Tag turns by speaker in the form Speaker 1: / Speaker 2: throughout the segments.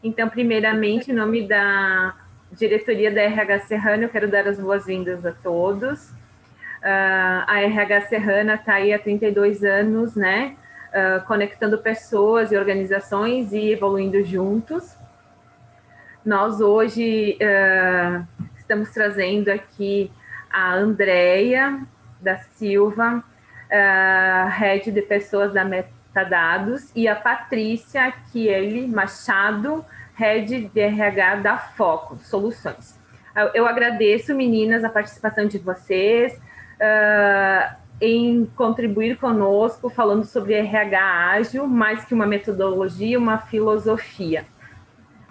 Speaker 1: Então, primeiramente, em nome da diretoria da RH Serrana, eu quero dar as boas-vindas a todos. A RH Serrana está aí há 32 anos, né? Conectando pessoas e organizações e evoluindo juntos. Nós hoje estamos trazendo aqui a Andréia da Silva, Head de Pessoas da Metadados, e a Patrícia Chieli Machado, Head de RH da Foco Soluções. Eu agradeço, meninas, a participação de vocês, em contribuir conosco, falando sobre RH ágil, mais que uma metodologia, uma filosofia.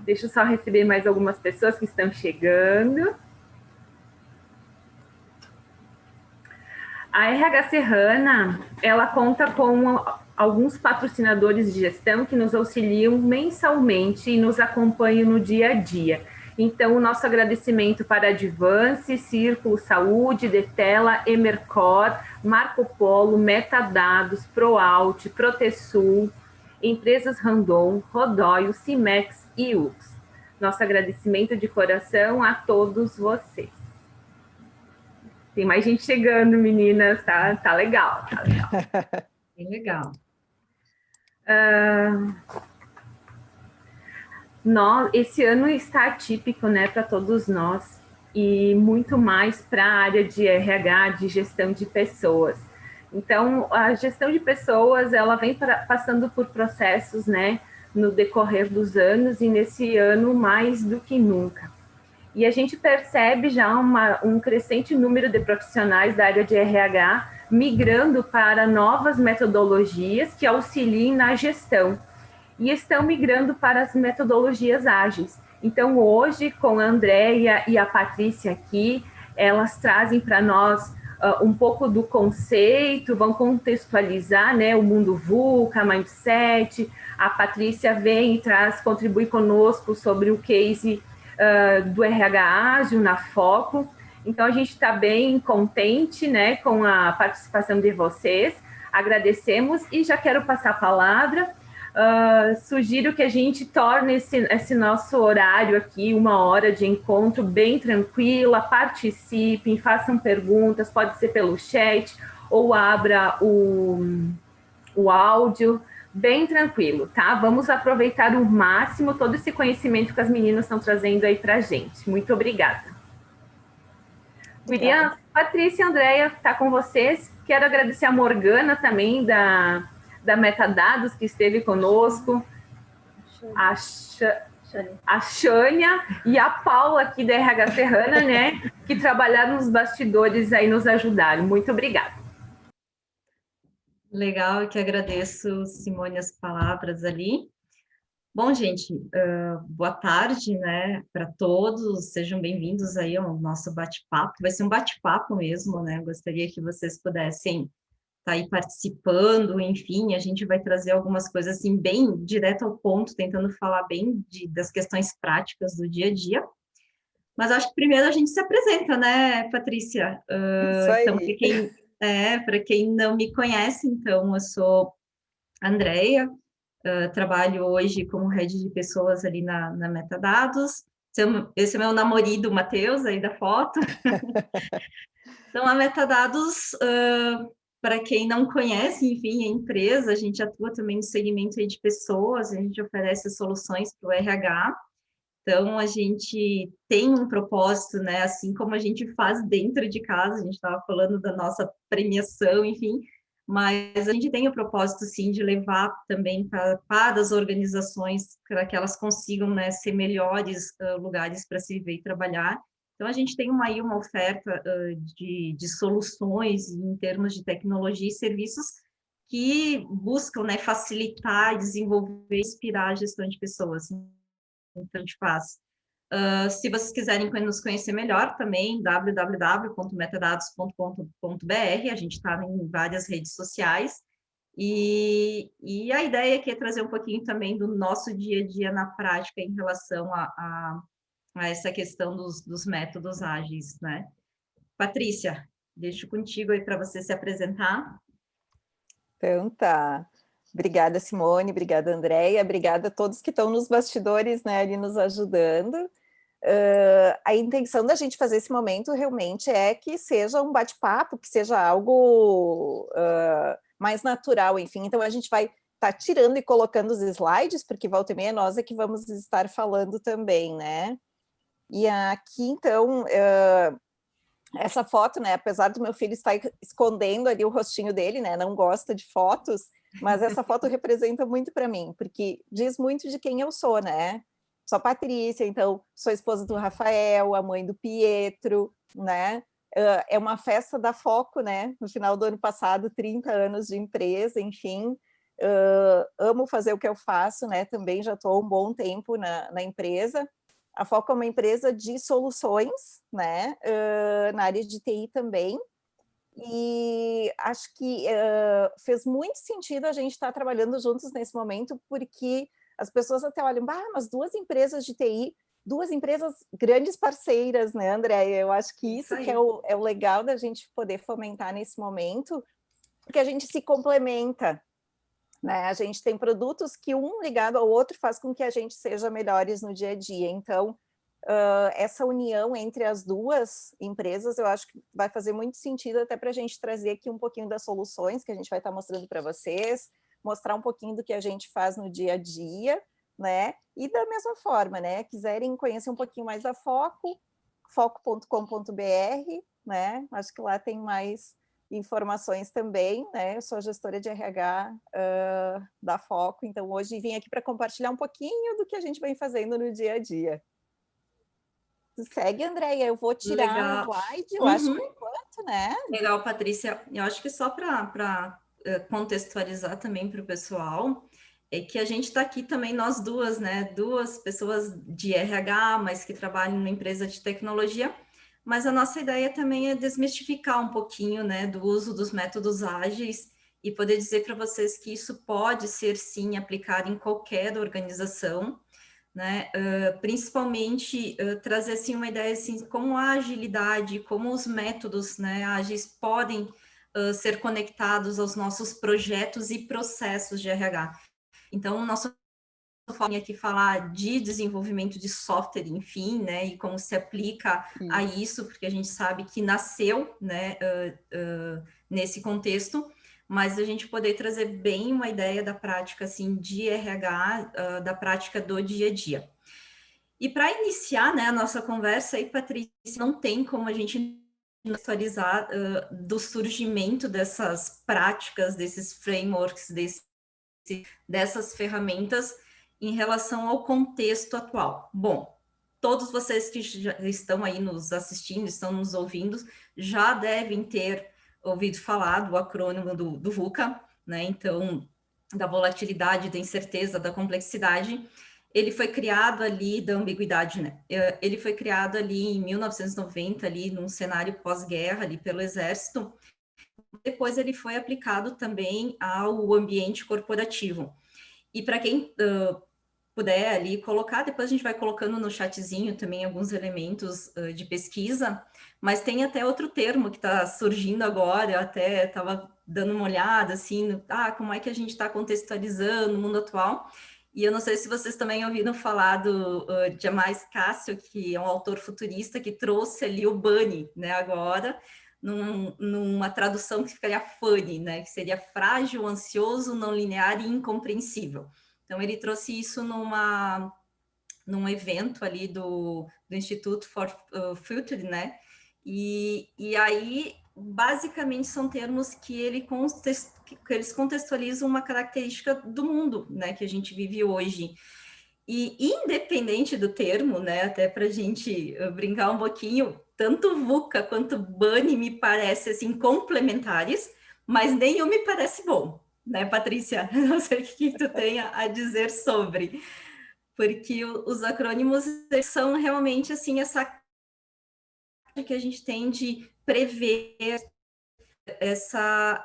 Speaker 1: Deixa eu só receber mais algumas pessoas que estão chegando. A RH Serrana, ela conta com alguns patrocinadores de gestão que nos auxiliam mensalmente e nos acompanham no dia a dia. Então, o nosso agradecimento para Advance, Círculo Saúde, Detela, Emercor, Marco Polo, Metadados, ProAlt, Protesul, Empresas Randon, Rodóio, Cimex e UX. Nosso agradecimento de coração a todos vocês. Tem mais gente chegando, meninas, tá legal, tá legal.
Speaker 2: Bem legal.
Speaker 1: Esse ano está atípico, né, para todos nós, e muito mais para a área de RH, de gestão de pessoas. Então, a gestão de pessoas, ela vem passando por processos, né, no decorrer dos anos, e nesse ano mais do que nunca. E a gente percebe já um crescente número de profissionais da área de RH migrando para novas metodologias que auxiliem na gestão. E estão migrando para as metodologias ágeis. Então, hoje, com a Andréia e a Patrícia aqui, elas trazem para nós um pouco do conceito, vão contextualizar, né, o mundo VUCA, Mindset. A Patrícia vem e contribui conosco sobre o case do RH ágil na Foco. Então, a gente está bem contente, né, com a participação de vocês. Agradecemos e já quero passar a palavra. Sugiro que a gente torne esse nosso horário aqui 1 hora de encontro bem tranquila, participem, façam perguntas, pode ser pelo chat ou abra o áudio, bem tranquilo, tá? Vamos aproveitar o máximo todo esse conhecimento que as meninas estão trazendo aí pra gente. Muito obrigada. William, Patrícia e Andréia, tá com vocês. Quero agradecer a Morgana também, da Metadados, que esteve conosco, a Xânia e a Paula aqui da RH Serrana, né, que trabalharam nos bastidores aí, nos ajudaram. Muito obrigada.
Speaker 2: Legal, eu que agradeço, Simone, as palavras ali. Bom, gente, boa tarde, né, para todos, sejam bem-vindos aí ao nosso bate-papo, vai ser um bate-papo mesmo, né, gostaria que vocês pudessem estar aí participando, enfim, a gente vai trazer algumas coisas, assim, bem direto ao ponto, tentando falar bem das questões práticas do dia a dia, mas acho que primeiro a gente se apresenta, né, Patrícia?
Speaker 3: Isso aí.
Speaker 2: Então, para quem não me conhece, então, eu sou a Andréia, trabalho hoje como head de pessoas ali na Metadados. Esse é meu namorado, o Matheus, aí da foto. Então, a Metadados, para quem não conhece, enfim, a empresa, a gente atua também no segmento aí de pessoas, a gente oferece soluções para o RH. Então, a gente tem um propósito, né? Assim como a gente faz dentro de casa, a gente estava falando da nossa premiação, enfim, mas a gente tem o propósito, sim, de levar também para as organizações, para que elas consigam, né, ser melhores lugares para se viver e trabalhar. Então, a gente tem aí uma oferta de soluções em termos de tecnologia e serviços que buscam, né, facilitar, desenvolver, inspirar a gestão de pessoas. Então, a gente faz. Se vocês quiserem nos conhecer melhor, também www.metadados.com.br, a gente está em várias redes sociais, e a ideia aqui é trazer um pouquinho também do nosso dia a dia na prática em relação a essa questão dos métodos ágeis, né? Patrícia, deixo contigo aí para você se apresentar.
Speaker 3: Então tá. Obrigada, Simone, obrigada, Andréia, obrigada a todos que estão nos bastidores, né, ali nos ajudando. A intenção da gente fazer esse momento realmente é que seja um bate-papo, que seja algo mais natural, enfim. Então, a gente vai estar tirando e colocando os slides, porque volta e meia nós é que vamos estar falando também, né? E aqui, então, essa foto, né, apesar do meu filho estar escondendo ali o rostinho dele, né, não gosta de fotos, mas essa foto representa muito para mim, porque diz muito de quem eu sou, né? Sou a Patrícia, então sou esposa do Rafael, a mãe do Pietro, né? É uma festa da Foco, né? No final do ano passado, 30 anos de empresa, enfim. Amo fazer o que eu faço, né? Também já estou há um bom tempo na empresa. A Foco é uma empresa de soluções, né? Na área de TI também. E acho que fez muito sentido a gente estar trabalhando juntos nesse momento, porque as pessoas até olham, mas duas empresas de TI, duas empresas grandes parceiras, né, André? Eu acho que isso que é o legal da gente poder fomentar nesse momento, porque a gente se complementa, né? A gente tem produtos que um ligado ao outro faz com que a gente seja melhores no dia a dia. Então, essa união entre as duas empresas, eu acho que vai fazer muito sentido até para a gente trazer aqui um pouquinho das soluções que a gente vai estar mostrando para vocês, mostrar um pouquinho do que a gente faz no dia a dia, né? E da mesma forma, né? Quiserem conhecer um pouquinho mais da Foco, foco.com.br, né? Acho que lá tem mais informações também, né? Eu sou gestora de RH da Foco, então hoje vim aqui para compartilhar um pouquinho do que a gente vem fazendo no dia a dia. Segue, Andréia, eu vou tirar o slide, eu acho, por enquanto, né?
Speaker 2: Legal, Patrícia. Eu acho que só para contextualizar também para o pessoal, é que a gente está aqui também, nós duas, né? Duas pessoas de RH, mas que trabalham numa empresa de tecnologia, mas a nossa ideia também é desmistificar um pouquinho, né, do uso dos métodos ágeis e poder dizer para vocês que isso pode ser, sim, aplicado em qualquer organização, né? Principalmente trazer assim uma ideia assim como a agilidade, como os métodos, né, ágeis podem ser conectados aos nossos projetos e processos de RH. Então, o nosso foco aqui falar de desenvolvimento de software, enfim, né, e como se aplica a isso, porque a gente sabe que nasceu, né, nesse contexto, mas a gente poder trazer bem uma ideia da prática, assim, de RH, da prática do dia a dia. E para iniciar, né, a nossa conversa aí, Patrícia, não tem como a gente atualizar do surgimento dessas práticas, desses frameworks, dessas ferramentas em relação ao contexto atual. Bom, todos vocês que já estão aí nos assistindo, estão nos ouvindo, já devem ter ouvido falar do acrônimo do VUCA, né? Então, da volatilidade, da incerteza, da complexidade. Ele foi criado ali, da ambiguidade, né? Ele foi criado ali em 1990, ali num cenário pós-guerra, ali pelo Exército. Depois ele foi aplicado também ao ambiente corporativo. E para quem puder ali colocar, depois a gente vai colocando no chatzinho também alguns elementos de pesquisa, mas tem até outro termo que está surgindo agora, eu até estava dando uma olhada, assim, como é que a gente está contextualizando o mundo atual, e eu não sei se vocês também ouviram falar do Jamais Cássio, que é um autor futurista que trouxe ali o bunny, né, agora, numa tradução que ficaria funny, né, que seria frágil, ansioso, não linear e incompreensível. Então, ele trouxe isso num evento ali do Instituto for Future, né? E aí, basicamente, são termos que eles contextualizam uma característica do mundo, né? Que a gente vive hoje. E independente do termo, né? Até para a gente brincar um pouquinho, tanto VUCA quanto BUNNY me parecem, assim, complementares, mas nenhum me parece bom, né, Patrícia? Não sei o que tu tenha a dizer sobre, porque os acrônimos são realmente assim essa que a gente tem de prever essa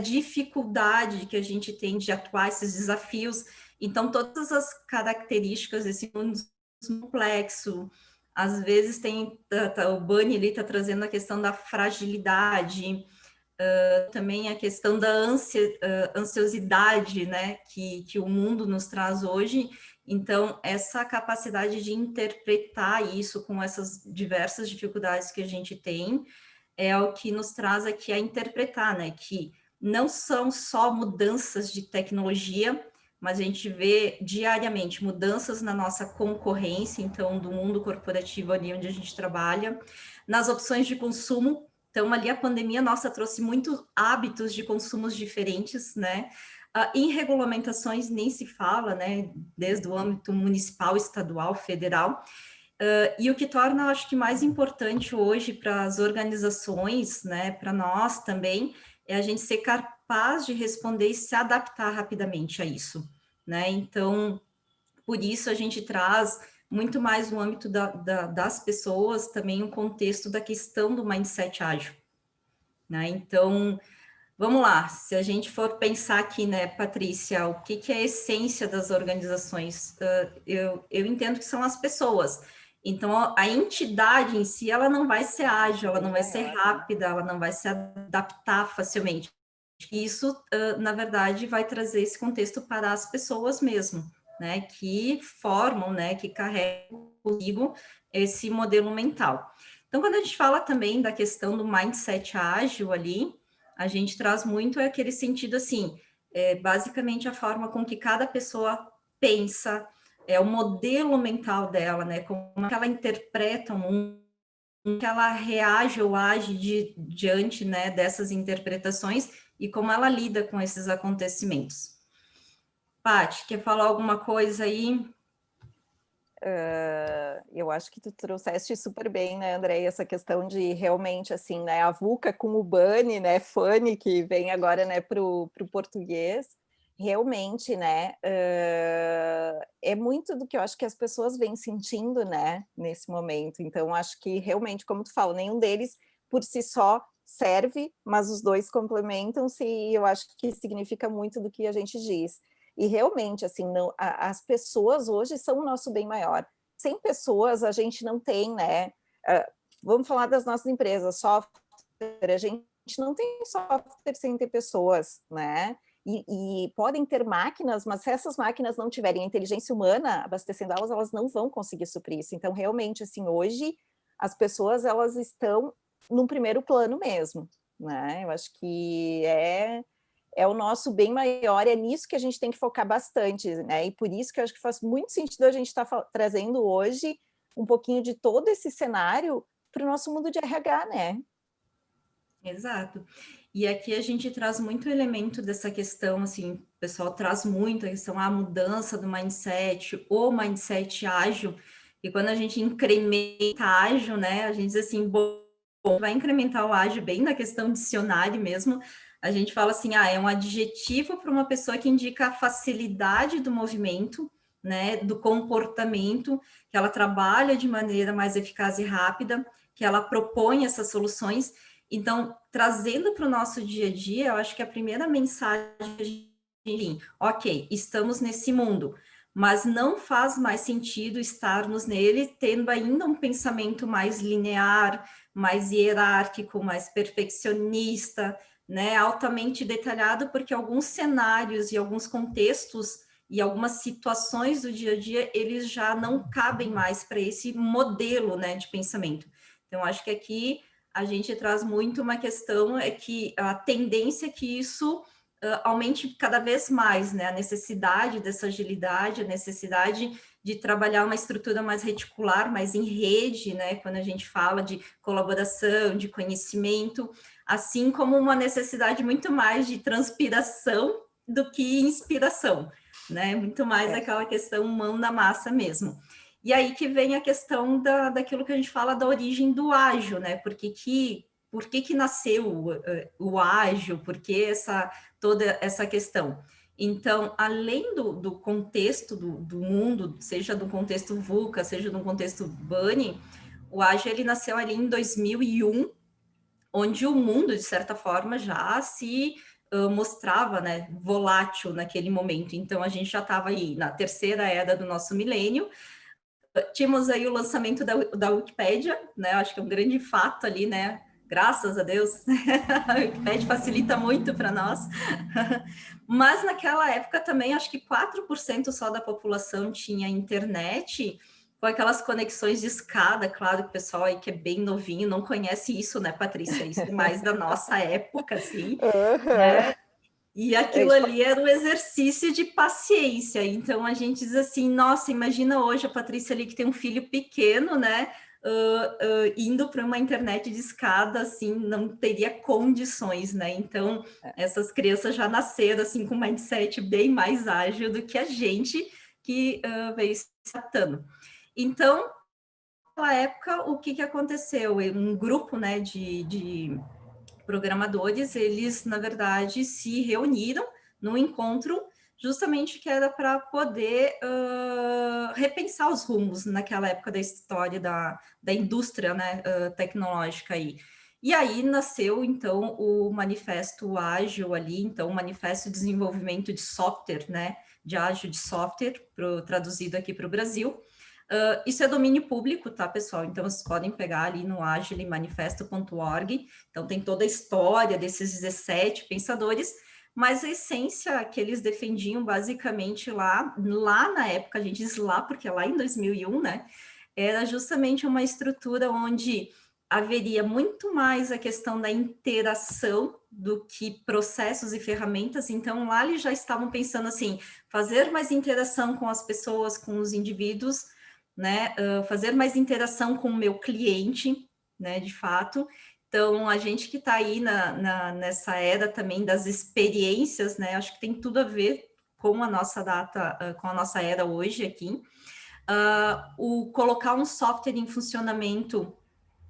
Speaker 2: dificuldade que a gente tem de atuar esses desafios. Então, todas as características desse mundo complexo, às vezes tem o Bunny ali está trazendo a questão da fragilidade, também a questão da ansiosidade, né, que o mundo nos traz hoje. Então, essa capacidade de interpretar isso com essas diversas dificuldades que a gente tem é o que nos traz aqui a interpretar, né, que não são só mudanças de tecnologia, mas a gente vê diariamente mudanças na nossa concorrência, então, do mundo corporativo ali onde a gente trabalha, nas opções de consumo. Então, ali a pandemia nossa trouxe muitos hábitos de consumos diferentes, né? Em regulamentações nem se fala, né? Desde o âmbito municipal, estadual, federal. E o que torna, acho que mais importante hoje para as organizações, né? Para nós também, é a gente ser capaz de responder e se adaptar rapidamente a isso, né? Então, por isso a gente traz muito mais no âmbito das pessoas também o contexto da questão do mindset ágil, né? Então, vamos lá, se a gente for pensar aqui, né, Patrícia, o que é a essência das organizações? Eu entendo que são as pessoas. Então, a entidade em si, ela não vai ser ágil, ela não vai ser rápida, ela não vai se adaptar facilmente. Isso, na verdade, vai trazer esse contexto para as pessoas mesmo, né, que formam, né, que carregam comigo esse modelo mental. Então, quando a gente fala também da questão do mindset ágil ali, a gente traz muito aquele sentido assim, basicamente a forma com que cada pessoa pensa, o modelo mental dela, né, como ela interpreta o mundo, como que ela reage ou age diante, né, dessas interpretações e como ela lida com esses acontecimentos. Paty, quer falar alguma coisa aí?
Speaker 3: Eu acho que tu trouxeste super bem, né, André, essa questão de realmente, assim, né, a VUCA com o Bunny, né, Funny, que vem agora, né, para o português, realmente, né, é muito do que eu acho que as pessoas vêm sentindo, né, nesse momento. Então, acho que realmente, como tu fala, nenhum deles por si só serve, mas os dois complementam-se e eu acho que significa muito do que a gente diz. E realmente, assim, não, as pessoas hoje são o nosso bem maior. Sem pessoas, a gente não tem, né? Vamos falar das nossas empresas, software, a gente não tem software sem ter pessoas, né? E podem ter máquinas, mas se essas máquinas não tiverem a inteligência humana abastecendo elas, elas não vão conseguir suprir isso. Então, realmente, assim, hoje, as pessoas, elas estão num primeiro plano mesmo, né? Eu acho que é o nosso bem maior, é nisso que a gente tem que focar bastante, né? E por isso que eu acho que faz muito sentido a gente estar trazendo hoje um pouquinho de todo esse cenário para o nosso mundo de RH, né?
Speaker 2: Exato. E aqui a gente traz muito elemento dessa questão, assim, o pessoal traz muito a questão, a mudança do mindset, o mindset ágil, e quando a gente incrementa ágil, né, a gente diz assim, bom, vai incrementar o ágil bem na questão dicionário mesmo, a gente fala assim, é um adjetivo para uma pessoa que indica a facilidade do movimento, né, do comportamento, que ela trabalha de maneira mais eficaz e rápida, que ela propõe essas soluções. Então, trazendo para o nosso dia a dia, eu acho que a primeira mensagem, ok, estamos nesse mundo, mas não faz mais sentido estarmos nele tendo ainda um pensamento mais linear, mais hierárquico, mais perfeccionista, né, altamente detalhado, porque alguns cenários e alguns contextos e algumas situações do dia a dia, eles já não cabem mais para esse modelo, né, de pensamento. Então, acho que aqui a gente traz muito uma questão, é que a tendência é que isso aumente cada vez mais, né? A necessidade dessa agilidade, a necessidade de trabalhar uma estrutura mais reticular, mais em rede, né? Quando a gente fala de colaboração, de conhecimento, assim como uma necessidade muito mais de transpiração do que inspiração, né? Muito mais aquela questão mão na massa mesmo. E aí que vem a questão daquilo que a gente fala da origem do ágil, né? Por que nasceu o ágil? Por que toda essa questão? Então, além do contexto do mundo, seja do contexto VUCA, seja do contexto Bunny, o ágil ele nasceu ali em 2001, onde o mundo, de certa forma, já se mostrava, né, volátil naquele momento. Então, a gente já estava aí na terceira era do nosso milênio. Tínhamos aí o lançamento da Wikipédia, né? Acho que é um grande fato ali, né? graças a Deus, o Wikipedia facilita muito para nós. Mas naquela época também, acho que 4% só da população tinha internet, com aquelas conexões de escada. Claro que o pessoal aí que é bem novinho não conhece isso, né, Patrícia? Isso é mais da nossa época, assim, né? E aquilo ali era um exercício de paciência. Então a gente diz assim, nossa, imagina hoje a Patrícia ali que tem um filho pequeno, né? Indo para uma internet de escada, assim, não teria condições, né? Então essas crianças já nasceram assim com um mindset bem mais ágil do que a gente que veio se adaptando. Então, naquela época, o que aconteceu? Um grupo, né, de programadores, eles, na verdade, se reuniram num encontro justamente que era para poder repensar os rumos naquela época da história da indústria, né, tecnológica aí. E aí nasceu, então, o Manifesto Ágil ali, então, o Manifesto de Desenvolvimento de Software, né, de Ágil de Software, traduzido aqui para o Brasil. Isso é domínio público, tá, pessoal? Então, vocês podem pegar ali no agilemanifesto.org. Então, tem toda a história desses 17 pensadores, mas a essência que eles defendiam basicamente lá na época, a gente diz lá, porque é lá em 2001, né? Era justamente uma estrutura onde haveria muito mais a questão da interação do que processos e ferramentas. Então, lá eles já estavam pensando assim, fazer mais interação com as pessoas, com os indivíduos, né, fazer mais interação com o meu cliente, né, de fato. Então, a gente que está aí nessa era também das experiências, né, acho que tem tudo a ver com a nossa data, com a nossa era hoje aqui. O colocar um software em funcionamento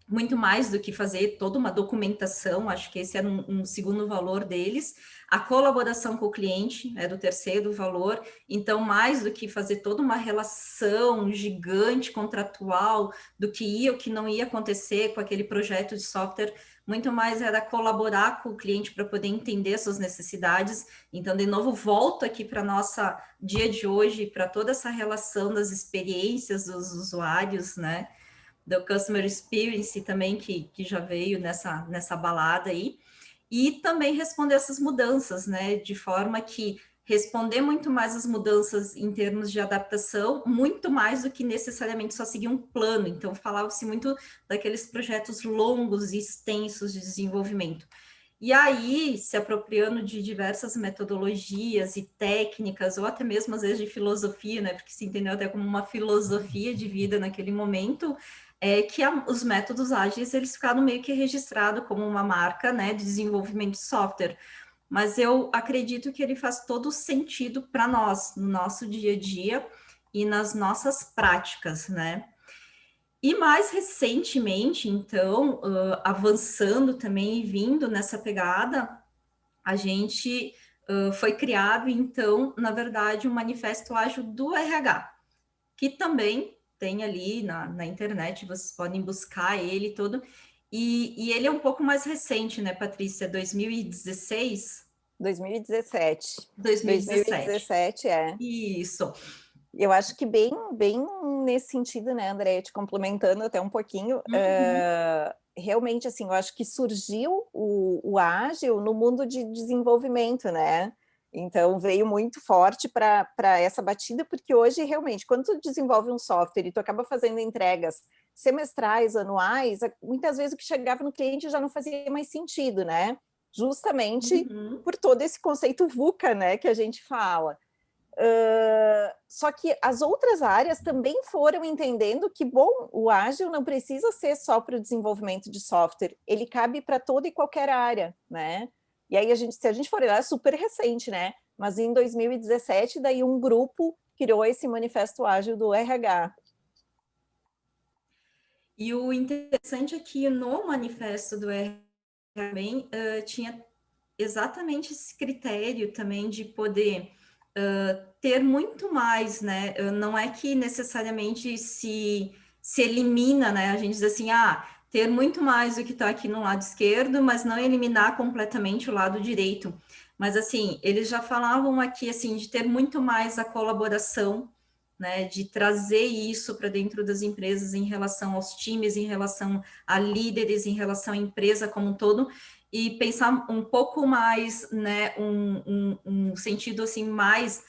Speaker 2: muito mais do que fazer toda uma documentação, acho que esse era um segundo valor deles. A colaboração com o cliente é do terceiro valor, então mais do que fazer toda uma relação gigante contratual do que ia ou que não ia acontecer com aquele projeto de software, muito mais era colaborar com o cliente para poder entender suas necessidades. Então, de novo, volto aqui para nossa dia de hoje, para toda essa relação das experiências dos usuários, né? Do Customer Experience também, que já veio nessa balada aí, e também responder essas mudanças, né, de forma que responder muito mais as mudanças em termos de adaptação, muito mais do que necessariamente só seguir um plano. Então, falava-se muito daqueles projetos longos e extensos de desenvolvimento. E aí, se apropriando de diversas metodologias e técnicas, ou até mesmo, às vezes, de filosofia, né, porque se entendeu até como uma filosofia de vida naquele momento, que os métodos ágeis, eles ficaram meio que registrados como uma marca, né, de desenvolvimento de software. Mas eu acredito que ele faz todo sentido para nós, no nosso dia a dia e nas nossas práticas, né? E mais recentemente, então, avançando também e vindo nessa pegada, a gente foi criado, então, na verdade, um manifesto ágil do RH, que também tem ali na internet, vocês podem buscar ele todo, e ele é um pouco mais recente, né, Patrícia? 2016?
Speaker 3: 2017.
Speaker 2: 2017.
Speaker 3: 2017, é.
Speaker 2: Isso.
Speaker 3: Eu acho que bem nesse sentido, né, Andréia, te complementando até um pouquinho, realmente, assim, eu acho que surgiu o ágil no mundo de desenvolvimento, né? Então, veio muito forte para essa batida, porque hoje, realmente, quando tu desenvolve um software e tu acaba fazendo entregas semestrais, anuais, muitas vezes o que chegava no cliente já não fazia mais sentido, né? Justamente por todo esse conceito VUCA, né, que a gente fala. Só que as outras áreas também foram entendendo que, bom, o ágil não precisa ser só para o desenvolvimento de software, ele cabe para toda e qualquer área, né? E aí, se a gente for olhar, é super recente, né? Mas em 2017, daí um grupo criou esse manifesto ágil do RH.
Speaker 2: E o interessante é que no manifesto do RH também tinha exatamente esse critério também de poder ter muito mais, né? Não é que necessariamente se elimina, né? A gente diz assim, ter muito mais do que está aqui no lado esquerdo, mas não eliminar completamente o lado direito. Mas assim, eles já falavam aqui assim de ter muito mais a colaboração, né, de trazer isso para dentro das empresas em relação aos times, em relação a líderes, em relação à empresa como um todo, e pensar um pouco mais, né, um sentido assim mais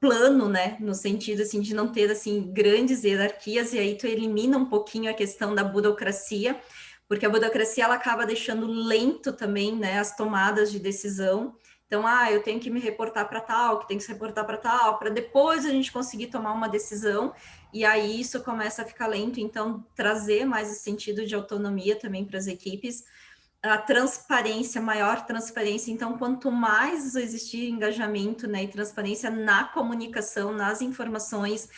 Speaker 2: plano, né, no sentido assim de não ter assim grandes hierarquias, e aí tu elimina um pouquinho a questão da burocracia, porque a burocracia ela acaba deixando lento também, né, as tomadas de decisão. Então, eu tenho que me reportar para tal, que tem que se reportar para tal, para depois a gente conseguir tomar uma decisão, e aí isso começa a ficar lento. Então, trazer mais esse sentido de autonomia também para as equipes, a transparência, maior transparência. Então, quanto mais existir engajamento, né, e transparência na comunicação, nas informações,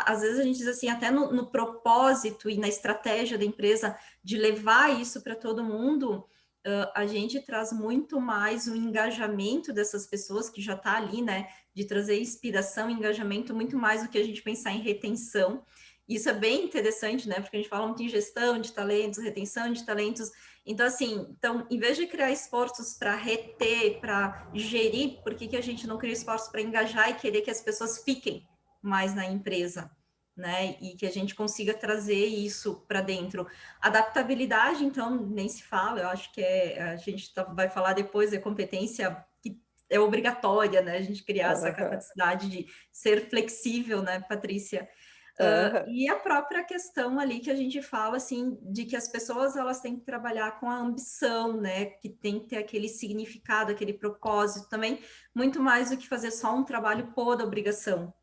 Speaker 2: às vezes a gente diz assim, até no propósito e na estratégia da empresa de levar isso para todo mundo, a gente traz muito mais o engajamento dessas pessoas que já está ali, né? De trazer inspiração, engajamento, muito mais do que a gente pensar em retenção. Isso é bem interessante, né? Porque a gente fala muito em gestão de talentos, retenção de talentos. Então, assim, em vez de criar esforços para reter, para gerir, por que a gente não cria esforços para engajar e querer que as pessoas fiquem mais na empresa? Né? E que a gente consiga trazer isso para dentro. Adaptabilidade, então, nem se fala, eu acho que a gente vai falar depois, é competência que é obrigatória, né? A gente criar essa capacidade de ser flexível, né, Patrícia? E a própria questão ali que a gente fala, assim, de que as pessoas, elas têm que trabalhar com a ambição, né? Que tem que ter aquele significado, aquele propósito também, muito mais do que fazer só um trabalho por obrigação,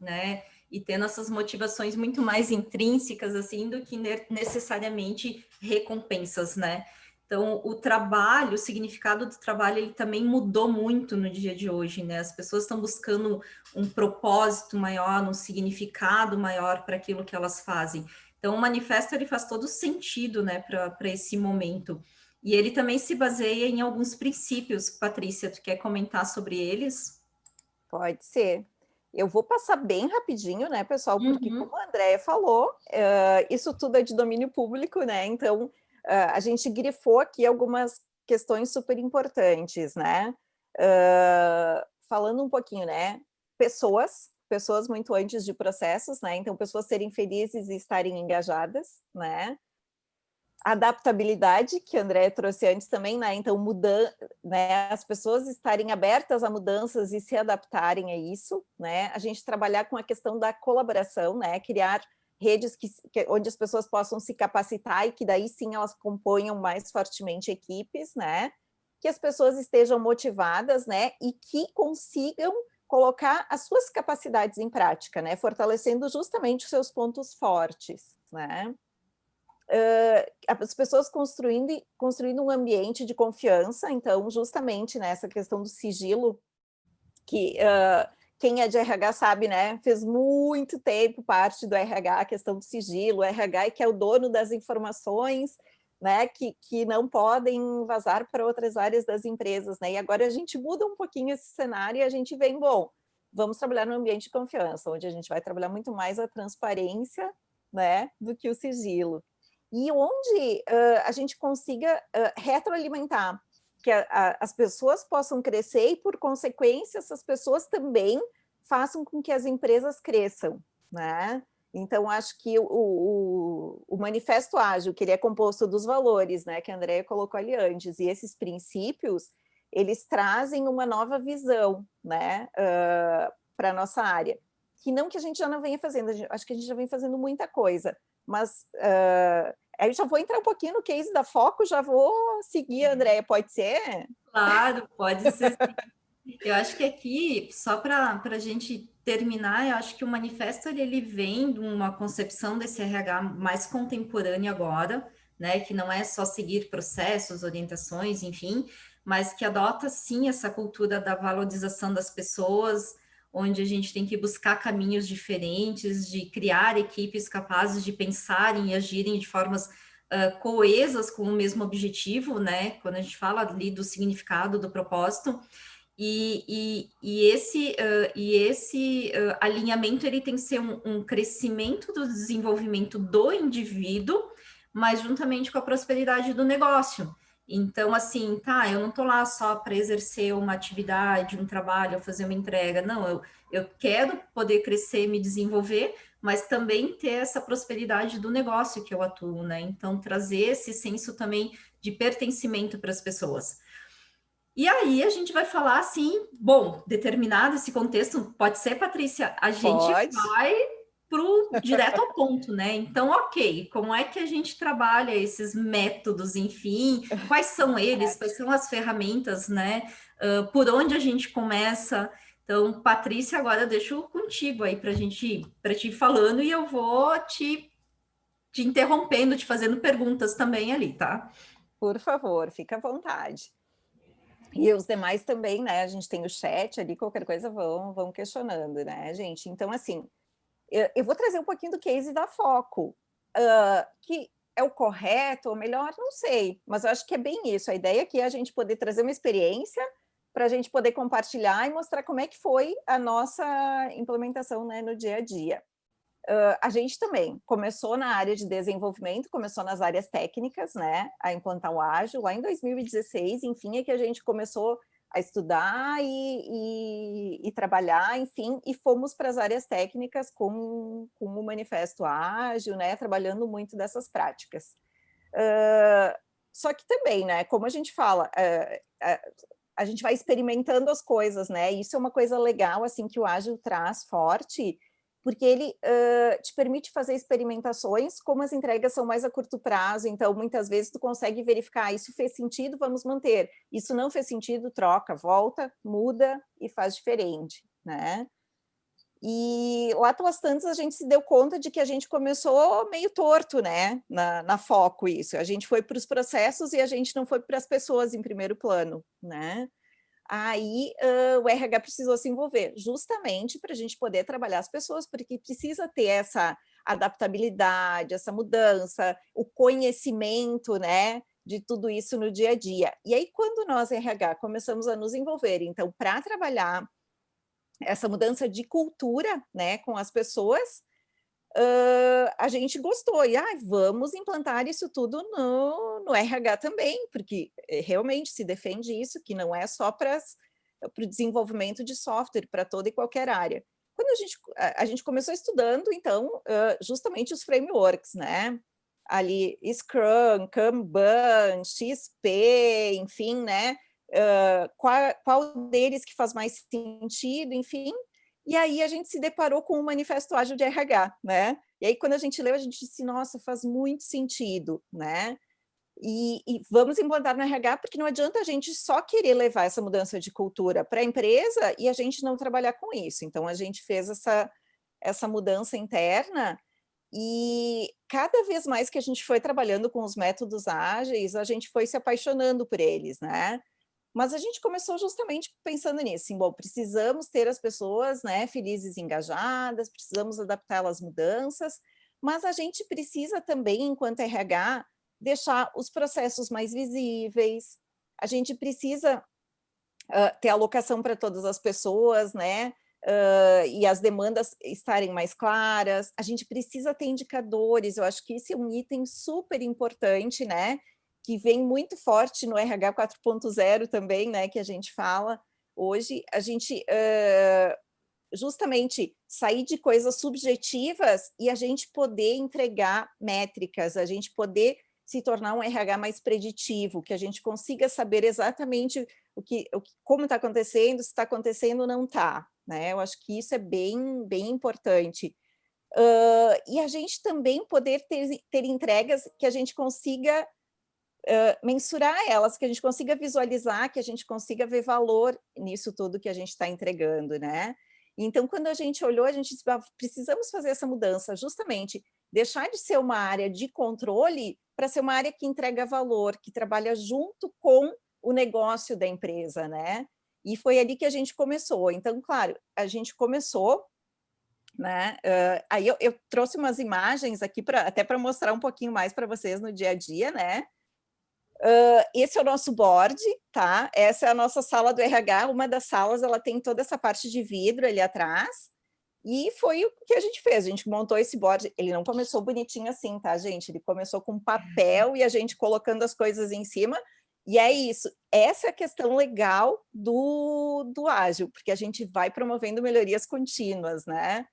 Speaker 2: né? E tendo essas motivações muito mais intrínsecas, assim, do que necessariamente recompensas, né? Então, o trabalho, o significado do trabalho, ele também mudou muito no dia de hoje, né? As pessoas estão buscando um propósito maior, um significado maior para aquilo que elas fazem. Então, o manifesto, ele faz todo sentido, né, para esse momento. E ele também se baseia em alguns princípios. Patrícia, tu quer comentar sobre eles?
Speaker 3: Pode ser. Eu vou passar bem rapidinho, né, pessoal, porque como a Andrea falou, isso tudo é de domínio público, né, então a gente grifou aqui algumas questões super importantes, né, falando um pouquinho, né, pessoas muito antes de processos, né, então pessoas serem felizes e estarem engajadas, né, adaptabilidade, que a Andrea trouxe antes também, né? Então, né? As pessoas estarem abertas a mudanças e se adaptarem a isso, né? A gente trabalhar com a questão da colaboração, né? Criar redes onde as pessoas possam se capacitar e que daí sim elas componham mais fortemente equipes, né? Que as pessoas estejam motivadas, né? E que consigam colocar as suas capacidades em prática, né? Fortalecendo justamente os seus pontos fortes, né? As pessoas construindo um ambiente de confiança, então, justamente nessa questão do sigilo, que quem é de RH sabe, né, fez muito tempo parte do RH, a questão do sigilo, o RH que é o dono das informações, né, que não podem vazar para outras áreas das empresas, né, e agora a gente muda um pouquinho esse cenário e a gente vem, bom, vamos trabalhar no ambiente de confiança, onde a gente vai trabalhar muito mais a transparência, né, do que o sigilo. E onde a gente consiga retroalimentar, que as pessoas possam crescer e, por consequência, essas pessoas também façam com que as empresas cresçam, né? Então, acho que o Manifesto Ágil, que ele é composto dos valores, né, que a Andrea colocou ali antes, e esses princípios, eles trazem uma nova visão, né, para a nossa área. Que não que a gente já não venha fazendo, acho que a gente já vem fazendo muita coisa, mas aí já vou entrar um pouquinho no case da Foco, já vou seguir, Andréia, pode ser?
Speaker 2: Claro, pode ser sim. Eu acho que aqui, só para a gente terminar, eu acho que o manifesto ele vem de uma concepção desse RH mais contemporâneo agora, né? Que não é só seguir processos, orientações, enfim, mas que adota sim essa cultura da valorização das pessoas, onde a gente tem que buscar caminhos diferentes, de criar equipes capazes de pensarem e agirem de formas coesas com o mesmo objetivo, né? Quando a gente fala ali do significado, do propósito, e esse alinhamento ele tem que ser um crescimento do desenvolvimento do indivíduo, mas juntamente com a prosperidade do negócio. Então, assim, tá, eu não tô lá só para exercer uma atividade, um trabalho, fazer uma entrega. Não, eu quero poder crescer, me desenvolver, mas também ter essa prosperidade do negócio que eu atuo, né? Então, trazer esse senso também de pertencimento para as pessoas. E aí a gente vai falar assim, bom, determinado esse contexto, pode ser, Patrícia, a gente
Speaker 3: Pode.
Speaker 2: vai pro direto ao ponto, né? Então, ok, como é que a gente trabalha esses métodos, enfim, quais são eles, quais são as ferramentas, né? Por onde a gente começa? Então, Patrícia, agora eu deixo contigo aí para te ir falando e eu vou te interrompendo, te fazendo perguntas também ali, tá?
Speaker 3: Por favor, fica à vontade. E os demais também, né? A gente tem o chat ali, qualquer coisa vão questionando, né, gente? Então, assim, eu vou trazer um pouquinho do case da Foco, que é o correto, ou melhor, não sei, mas eu acho que é bem isso. A ideia aqui é a gente poder trazer uma experiência para a gente poder compartilhar e mostrar como é que foi a nossa implementação, né, no dia a dia. A gente também começou na área de desenvolvimento, começou nas áreas técnicas, né, a implantar o ágil, lá em 2016, enfim, é que a gente começou a estudar e trabalhar, enfim, e fomos para as áreas técnicas com o manifesto ágil, né, trabalhando muito dessas práticas. Só que também, né, como a gente fala, a gente vai experimentando as coisas, né, isso é uma coisa legal, assim, que o ágil traz forte, porque ele te permite fazer experimentações, como as entregas são mais a curto prazo, então muitas vezes tu consegue verificar, isso fez sentido, vamos manter, isso não fez sentido, troca, volta, muda e faz diferente, né? E lá pelas tantas a gente se deu conta de que a gente começou meio torto, né, na Foco isso, a gente foi para os processos e a gente não foi para as pessoas em primeiro plano, né? Aí o RH precisou se envolver, justamente para a gente poder trabalhar as pessoas, porque precisa ter essa adaptabilidade, essa mudança, o conhecimento, né, de tudo isso no dia a dia. E aí, quando nós, RH, começamos a nos envolver, então, para trabalhar essa mudança de cultura, né, com as pessoas, a gente gostou, e vamos implantar isso tudo no RH também, porque realmente se defende isso, que não é só para o desenvolvimento de software, para toda e qualquer área. Quando a gente começou estudando, então, justamente os frameworks, né? Ali, Scrum, Kanban, XP, enfim, né? Qual deles que faz mais sentido, enfim, e aí a gente se deparou com o Manifesto Ágil de RH, né? E aí, quando a gente leu, a gente disse, nossa, faz muito sentido, né? E vamos implantar no RH, porque não adianta a gente só querer levar essa mudança de cultura para a empresa e a gente não trabalhar com isso. Então, a gente fez essa mudança interna e cada vez mais que a gente foi trabalhando com os métodos ágeis, a gente foi se apaixonando por eles, né? Mas a gente começou justamente pensando nisso, assim, bom, precisamos ter as pessoas, né, felizes e engajadas, precisamos adaptar às mudanças, mas a gente precisa também, enquanto RH, deixar os processos mais visíveis, a gente precisa ter alocação para todas as pessoas, né, e as demandas estarem mais claras, a gente precisa ter indicadores, eu acho que esse é um item super importante, né, que vem muito forte no RH 4.0 também, né, que a gente fala hoje, a gente justamente sair de coisas subjetivas e a gente poder entregar métricas, a gente poder se tornar um RH mais preditivo, que a gente consiga saber exatamente como está acontecendo, se está acontecendo ou não está, né? Eu acho que isso é bem, bem importante. E a gente também poder ter entregas que a gente consiga mensurar elas, que a gente consiga visualizar, que a gente consiga ver valor nisso tudo que a gente está entregando, né? Então, quando a gente olhou, a gente disse, precisamos fazer essa mudança, justamente, deixar de ser uma área de controle para ser uma área que entrega valor, que trabalha junto com o negócio da empresa, né? E foi ali que a gente começou. Então, claro, a gente começou, né? Aí eu trouxe umas imagens aqui até para mostrar um pouquinho mais para vocês no dia a dia, né? Esse é o nosso board, tá? Essa é a nossa sala do RH, uma das salas, ela tem toda essa parte de vidro ali atrás, e foi o que a gente fez, a gente montou esse board, ele não começou bonitinho assim, tá, gente? Ele começou com papel e a gente colocando as coisas em cima, E é isso, essa é a questão legal do ágil, porque a gente vai promovendo melhorias contínuas, né?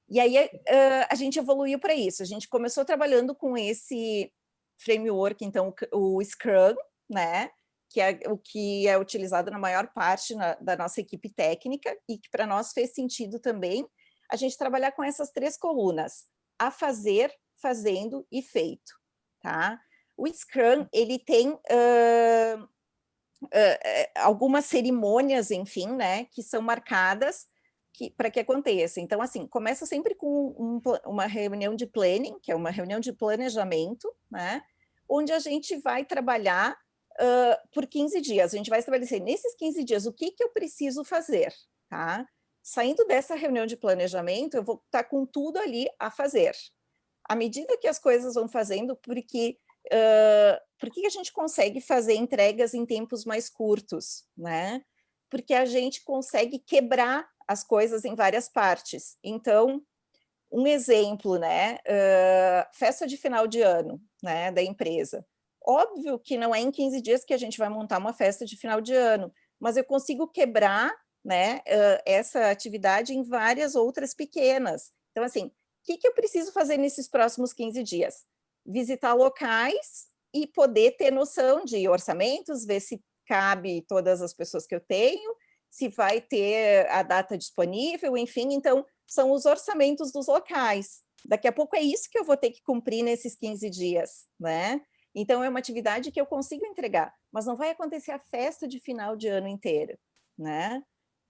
Speaker 3: E aí a gente evoluiu para isso, a gente começou trabalhando com esse framework, então o Scrum, né? Que é o que é utilizado na maior parte da nossa equipe técnica e que para nós fez sentido também a gente trabalhar com essas 3 colunas, a fazer, fazendo e feito, tá? O Scrum, ele tem algumas cerimônias, enfim, né, que são marcadas para que aconteça. Então, assim, começa sempre com uma reunião de planning, que é uma reunião de planejamento, né, onde a gente vai trabalhar por 15 dias. A gente vai estabelecer, nesses 15 dias, o que eu preciso fazer, tá? Saindo dessa reunião de planejamento, eu vou estar com tudo ali a fazer. À medida que as coisas vão fazendo, porque a gente consegue fazer entregas em tempos mais curtos, né? Porque a gente consegue quebrar as coisas em várias partes. Então, um exemplo, né? Festa de final de ano, né? Da empresa. Óbvio que não é em 15 dias que a gente vai montar uma festa de final de ano, mas eu consigo quebrar, né? Essa atividade em várias outras pequenas. Então, assim, o que eu preciso fazer nesses próximos 15 dias? Visitar locais e poder ter noção de orçamentos, ver se cabe todas as pessoas que eu tenho, se vai ter a data disponível, enfim, então são os orçamentos dos locais. Daqui a pouco é isso que eu vou ter que cumprir nesses 15 dias, né? Então é uma atividade que eu consigo entregar, mas não vai acontecer a festa de final de ano inteira, né?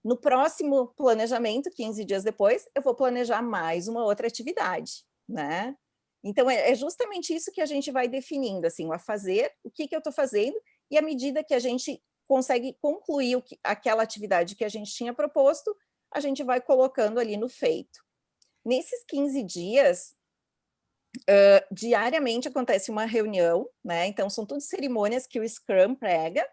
Speaker 3: No próximo planejamento, 15 dias depois, eu vou planejar mais uma outra atividade, né? Então, é justamente isso que a gente vai definindo, assim, a fazer, o que eu estou fazendo, e à medida que a gente consegue concluir aquela atividade que a gente tinha proposto, a gente vai colocando ali no feito. Nesses 15 dias, diariamente acontece uma reunião, né? Então, são tudo cerimônias que o Scrum prega,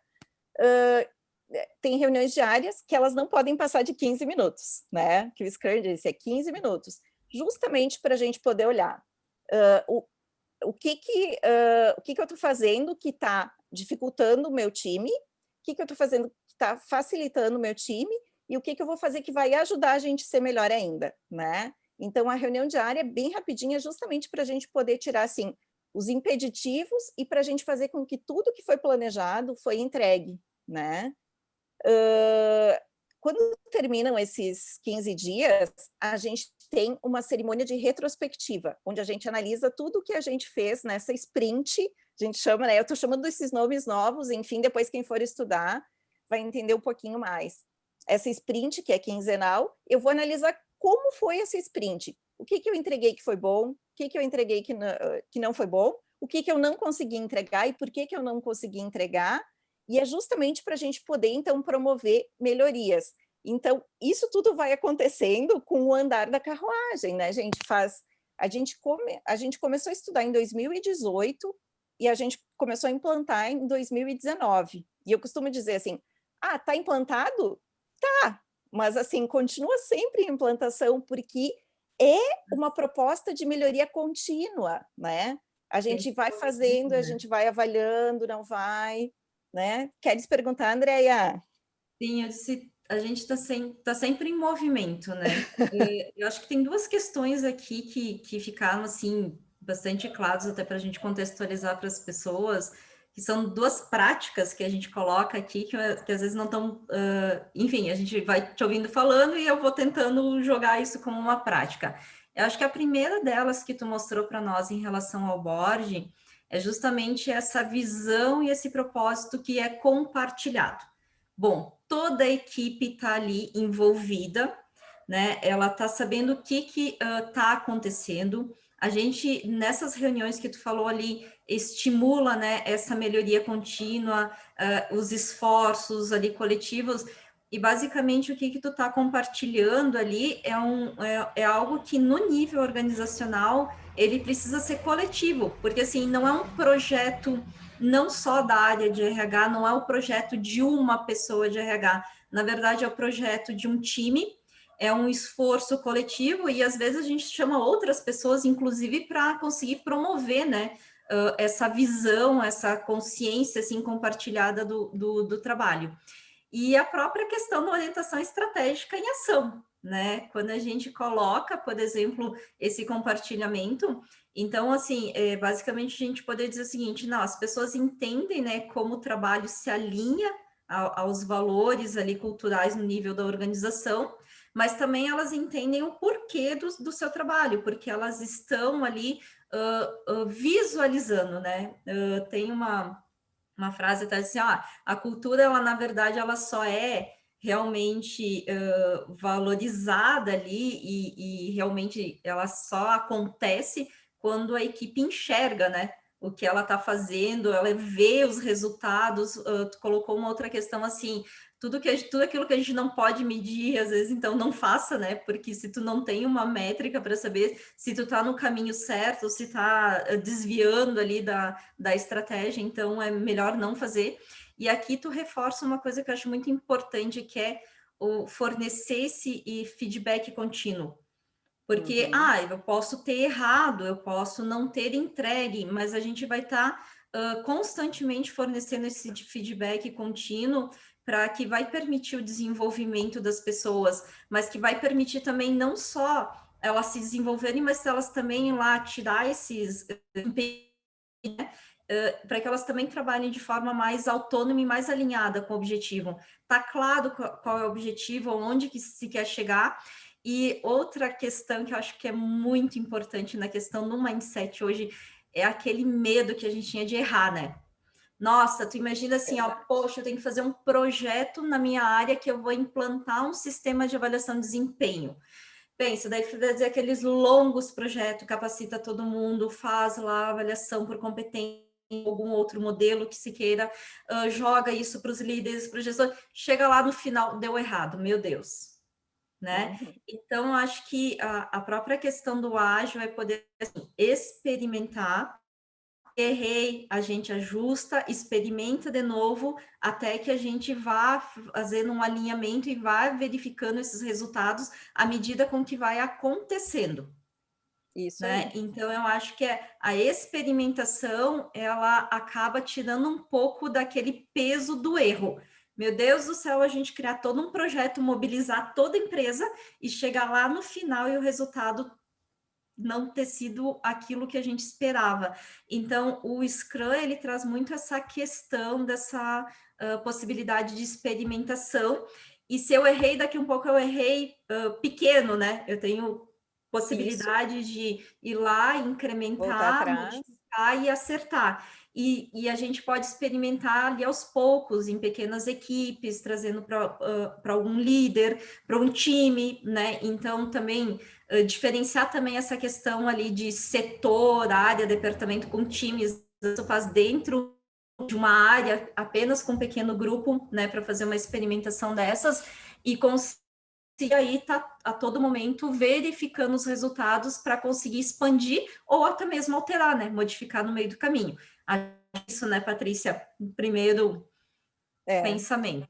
Speaker 3: tem reuniões diárias que elas não podem passar de 15 minutos, né? Que o Scrum disse, é 15 minutos, justamente para a gente poder olhar o que eu estou fazendo que está dificultando o meu time, o que eu estou fazendo que está facilitando o meu time, e o que eu vou fazer que vai ajudar a gente a ser melhor ainda, né? Então, a reunião diária é bem rapidinha, justamente para a gente poder tirar, assim, os impeditivos e para a gente fazer com que tudo que foi planejado foi entregue, né? Quando terminam esses 15 dias, a gente tem uma cerimônia de retrospectiva, onde a gente analisa tudo o que a gente fez nessa sprint, a gente chama, né? Eu estou chamando desses nomes novos, enfim, depois quem for estudar vai entender um pouquinho mais. Essa sprint, que é quinzenal, eu vou analisar como foi essa sprint. O que eu entreguei que foi bom, o que eu entreguei que não foi bom, o que eu não consegui entregar e por que eu não consegui entregar, e é justamente para a gente poder, então, promover melhorias. Então, isso tudo vai acontecendo com o andar da carruagem, né? A gente começou a estudar em 2018 e a gente começou a implantar em 2019. E eu costumo dizer assim, tá implantado? Tá, mas assim, continua sempre em implantação, porque é uma proposta de melhoria contínua, né? A gente vai fazendo, a gente vai avaliando, não vai, né? Queres perguntar, Andréia?
Speaker 2: Sim, eu disse, a gente está sempre em movimento, né? Eu acho que tem duas questões aqui que ficaram, assim, bastante claras, até para a gente contextualizar para as pessoas, que são duas práticas que a gente coloca aqui, que às vezes não estão... enfim, a gente vai te ouvindo falando e eu vou tentando jogar isso como uma prática. Eu acho que a primeira delas que tu mostrou para nós em relação ao board é justamente essa visão e esse propósito que é compartilhado. Bom, toda a equipe está ali envolvida, né? Ela está sabendo o que está acontecendo. A gente, nessas reuniões que tu falou ali, estimula, né, essa melhoria contínua, os esforços ali coletivos, e basicamente o que tu está compartilhando ali é algo que no nível organizacional ele precisa ser coletivo, porque assim, não é um projeto não só da área de RH, não é o projeto de uma pessoa de RH, na verdade é o projeto de um time, é um esforço coletivo e às vezes a gente chama outras pessoas, inclusive, para conseguir promover, né, essa visão, essa consciência assim, compartilhada do trabalho. E a própria questão da orientação estratégica em ação, né? Quando a gente coloca, por exemplo, esse compartilhamento, então, assim, basicamente a gente poderia dizer o seguinte, não, as pessoas entendem, né, como o trabalho se alinha aos valores ali culturais no nível da organização, mas também elas entendem o porquê do seu trabalho, porque elas estão ali visualizando, né? Tem uma frase até assim, a cultura, ela na verdade, ela só é realmente valorizada ali e realmente ela só acontece quando a equipe enxerga, né, o que ela está fazendo, ela vê os resultados. Tu colocou uma outra questão assim, tudo aquilo que a gente não pode medir, às vezes, então não faça, né? Porque se tu não tem uma métrica para saber se tu tá no caminho certo, ou se tá desviando ali da estratégia, então é melhor não fazer. E aqui tu reforça uma coisa que eu acho muito importante, que é o fornecer esse feedback contínuo. Porque, eu posso ter errado, eu posso não ter entregue, mas a gente vai estar constantemente fornecendo esse feedback contínuo para que vai permitir o desenvolvimento das pessoas, mas que vai permitir também não só elas se desenvolverem, mas elas também lá tirar esses para que elas também trabalhem de forma mais autônoma e mais alinhada com o objetivo. Tá claro qual é o objetivo, onde que se quer chegar. E outra questão que eu acho que é muito importante na questão do mindset hoje é aquele medo que a gente tinha de errar, né? Nossa, tu imagina assim, poxa, eu tenho que fazer um projeto na minha área que eu vou implantar um sistema de avaliação de desempenho. Pensa, daí fazer aqueles longos projetos, capacita todo mundo, faz lá a avaliação por competência, algum outro modelo que se queira, joga isso para os líderes, para o gestor, chega lá no final, deu errado, meu Deus, né? Então, acho que a própria questão do ágil é poder assim, experimentar, errei, a gente ajusta, experimenta de novo, até que a gente vá fazendo um alinhamento e vá verificando esses resultados à medida com que vai acontecendo.
Speaker 3: Isso
Speaker 2: né?
Speaker 3: aí.
Speaker 2: Então, eu acho que a experimentação, ela acaba tirando um pouco daquele peso do erro. Meu Deus do céu, a gente criar todo um projeto, mobilizar toda a empresa e chegar lá no final e o resultado não ter sido aquilo que a gente esperava. Então, o Scrum, ele traz muito essa questão dessa possibilidade de experimentação, e se eu errei, daqui um pouco eu errei pequeno, né? Eu tenho possibilidade de ir lá, incrementar, modificar e acertar. E a gente pode experimentar ali aos poucos, em pequenas equipes, trazendo para algum líder, para um time, né? Então, também diferenciar também essa questão ali de setor, área, departamento com times, isso faz dentro de uma área, apenas com um pequeno grupo, né, para fazer uma experimentação dessas, e conseguir aí estar a todo momento verificando os resultados para conseguir expandir ou até mesmo alterar, né, modificar no meio do caminho. Isso, né, Patrícia, primeiro pensamento.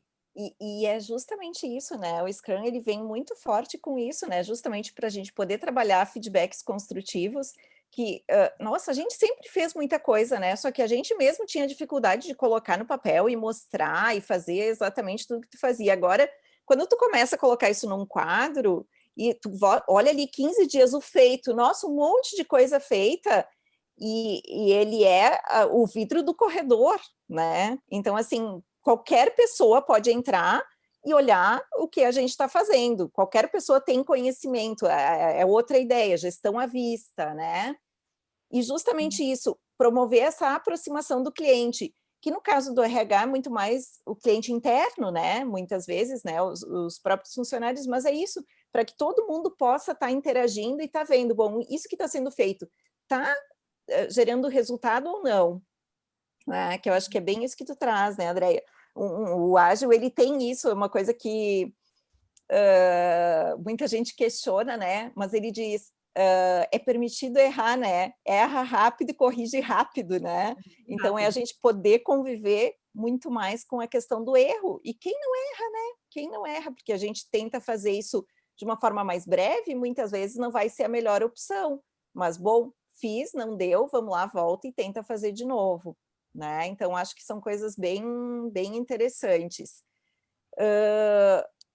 Speaker 3: E é justamente isso, né? O Scrum, ele vem muito forte com isso, né? Justamente para a gente poder trabalhar feedbacks construtivos, que, nossa, a gente sempre fez muita coisa, né? Só que a gente mesmo tinha dificuldade de colocar no papel e mostrar e fazer exatamente tudo que tu fazia. Agora, quando tu começa a colocar isso num quadro, e tu olha ali 15 dias o feito, nossa, um monte de coisa feita, e ele é o vidro do corredor, né? Então, assim, qualquer pessoa pode entrar e olhar o que a gente está fazendo. Qualquer pessoa tem conhecimento, é outra ideia, gestão à vista, né? E justamente isso, promover essa aproximação do cliente, que no caso do RH é muito mais o cliente interno, né? Muitas vezes, né? Os próprios funcionários, mas é isso, para que todo mundo possa estar interagindo e estar vendo, bom, isso que está sendo feito está gerando resultado ou não? Né? Que eu acho que é bem isso que tu traz, né, Andréia? O ágil, ele tem isso, é uma coisa que muita gente questiona, né? Mas ele diz, é permitido errar, né? Erra rápido e corrige rápido, né? Então, é a gente poder conviver muito mais com a questão do erro. E quem não erra, né? Quem não erra, porque a gente tenta fazer isso de uma forma mais breve, muitas vezes não vai ser a melhor opção. Mas, bom, fiz, não deu, vamos lá, volta e tenta fazer de novo, né? Então, acho que são coisas bem, bem interessantes.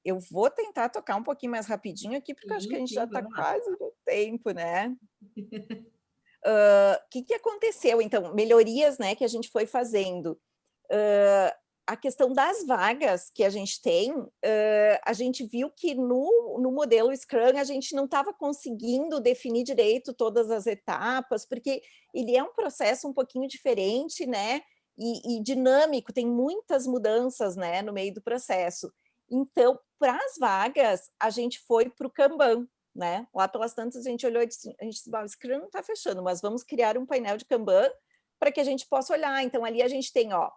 Speaker 3: Eu vou tentar tocar um pouquinho mais rapidinho aqui, porque eu acho que a gente já está quase no tempo, né? O que aconteceu, então? Melhorias, né, que a gente foi fazendo. A questão das vagas que a gente tem, a gente viu que no modelo Scrum a gente não estava conseguindo definir direito todas as etapas, porque ele é um processo um pouquinho diferente, né? E dinâmico, tem muitas mudanças, né, no meio do processo. Então, para as vagas, a gente foi para o Kanban, né? Lá pelas tantas a gente olhou e disse, o Scrum não está fechando, mas vamos criar um painel de Kanban para que a gente possa olhar. Então, ali a gente tem, ó,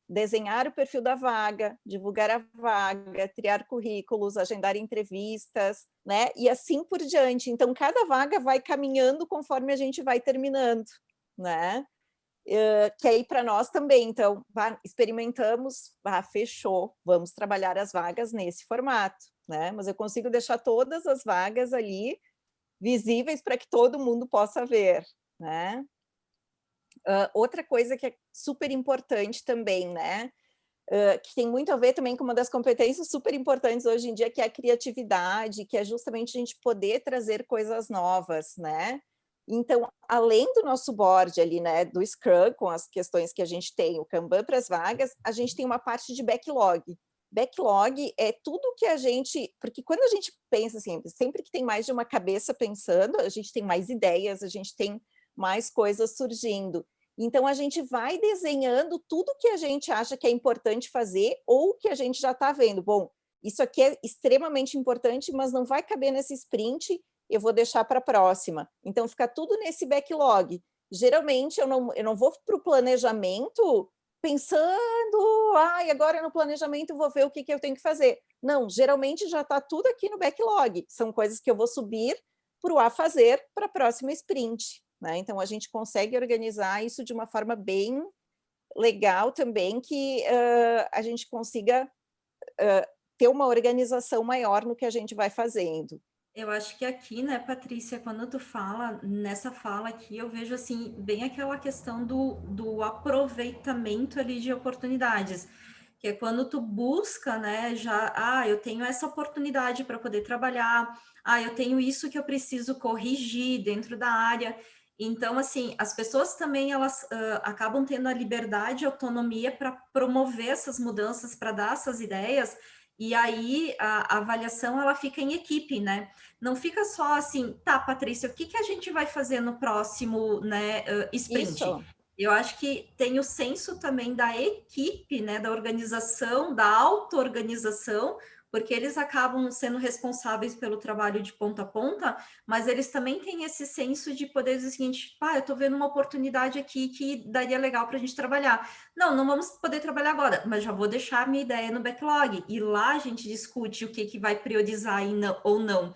Speaker 3: desenhar o perfil da vaga, divulgar a vaga, criar currículos, agendar entrevistas, né? E assim por diante. Então, cada vaga vai caminhando conforme a gente vai terminando, né? Que aí para nós também, então, experimentamos, fechou, vamos trabalhar as vagas nesse formato, né? Mas eu consigo deixar todas as vagas ali visíveis para que todo mundo possa ver, né? Outra coisa que é super importante também, né? Que tem muito a ver também com uma das competências super importantes hoje em dia, que é a criatividade, que é justamente a gente poder trazer coisas novas, né? Então, além do nosso board ali, né, do Scrum, com as questões que a gente tem, o Kanban para as vagas, a gente tem uma parte de backlog. Backlog é tudo que a gente... Porque quando a gente pensa assim, sempre que tem mais de uma cabeça pensando, a gente tem mais ideias, a gente tem mais coisas surgindo. Então, a gente vai desenhando tudo que a gente acha que é importante fazer ou que a gente já está vendo. Bom, isso aqui é extremamente importante, mas não vai caber nesse sprint, eu vou deixar para a próxima. Então, fica tudo nesse backlog. Geralmente, eu não vou para o planejamento pensando, agora no planejamento vou ver o que eu tenho que fazer. Não, geralmente já está tudo aqui no backlog. São coisas que eu vou subir para o a fazer para a próxima sprint. Né? Então, a gente consegue organizar isso de uma forma bem legal também, que a gente consiga ter uma organização maior no que a gente vai fazendo.
Speaker 2: Eu acho que aqui, né, Patrícia, quando tu fala, nessa fala aqui, eu vejo, assim, bem aquela questão do aproveitamento ali de oportunidades, que é quando tu busca, né, eu tenho essa oportunidade para poder trabalhar, eu tenho isso que eu preciso corrigir dentro da área. Então, assim, as pessoas também, elas acabam tendo a liberdade e autonomia para promover essas mudanças, para dar essas ideias, e aí a avaliação, ela fica em equipe, né? Não fica só assim, tá, Patrícia, o que a gente vai fazer no próximo, né, sprint? Isso. Eu acho que tem o senso também da equipe, né, da organização, da auto-organização, porque eles acabam sendo responsáveis pelo trabalho de ponta a ponta, mas eles também têm esse senso de poder dizer o seguinte, eu estou vendo uma oportunidade aqui que daria legal para a gente trabalhar. Não vamos poder trabalhar agora, mas já vou deixar a minha ideia no backlog, e lá a gente discute o que vai priorizar ou não.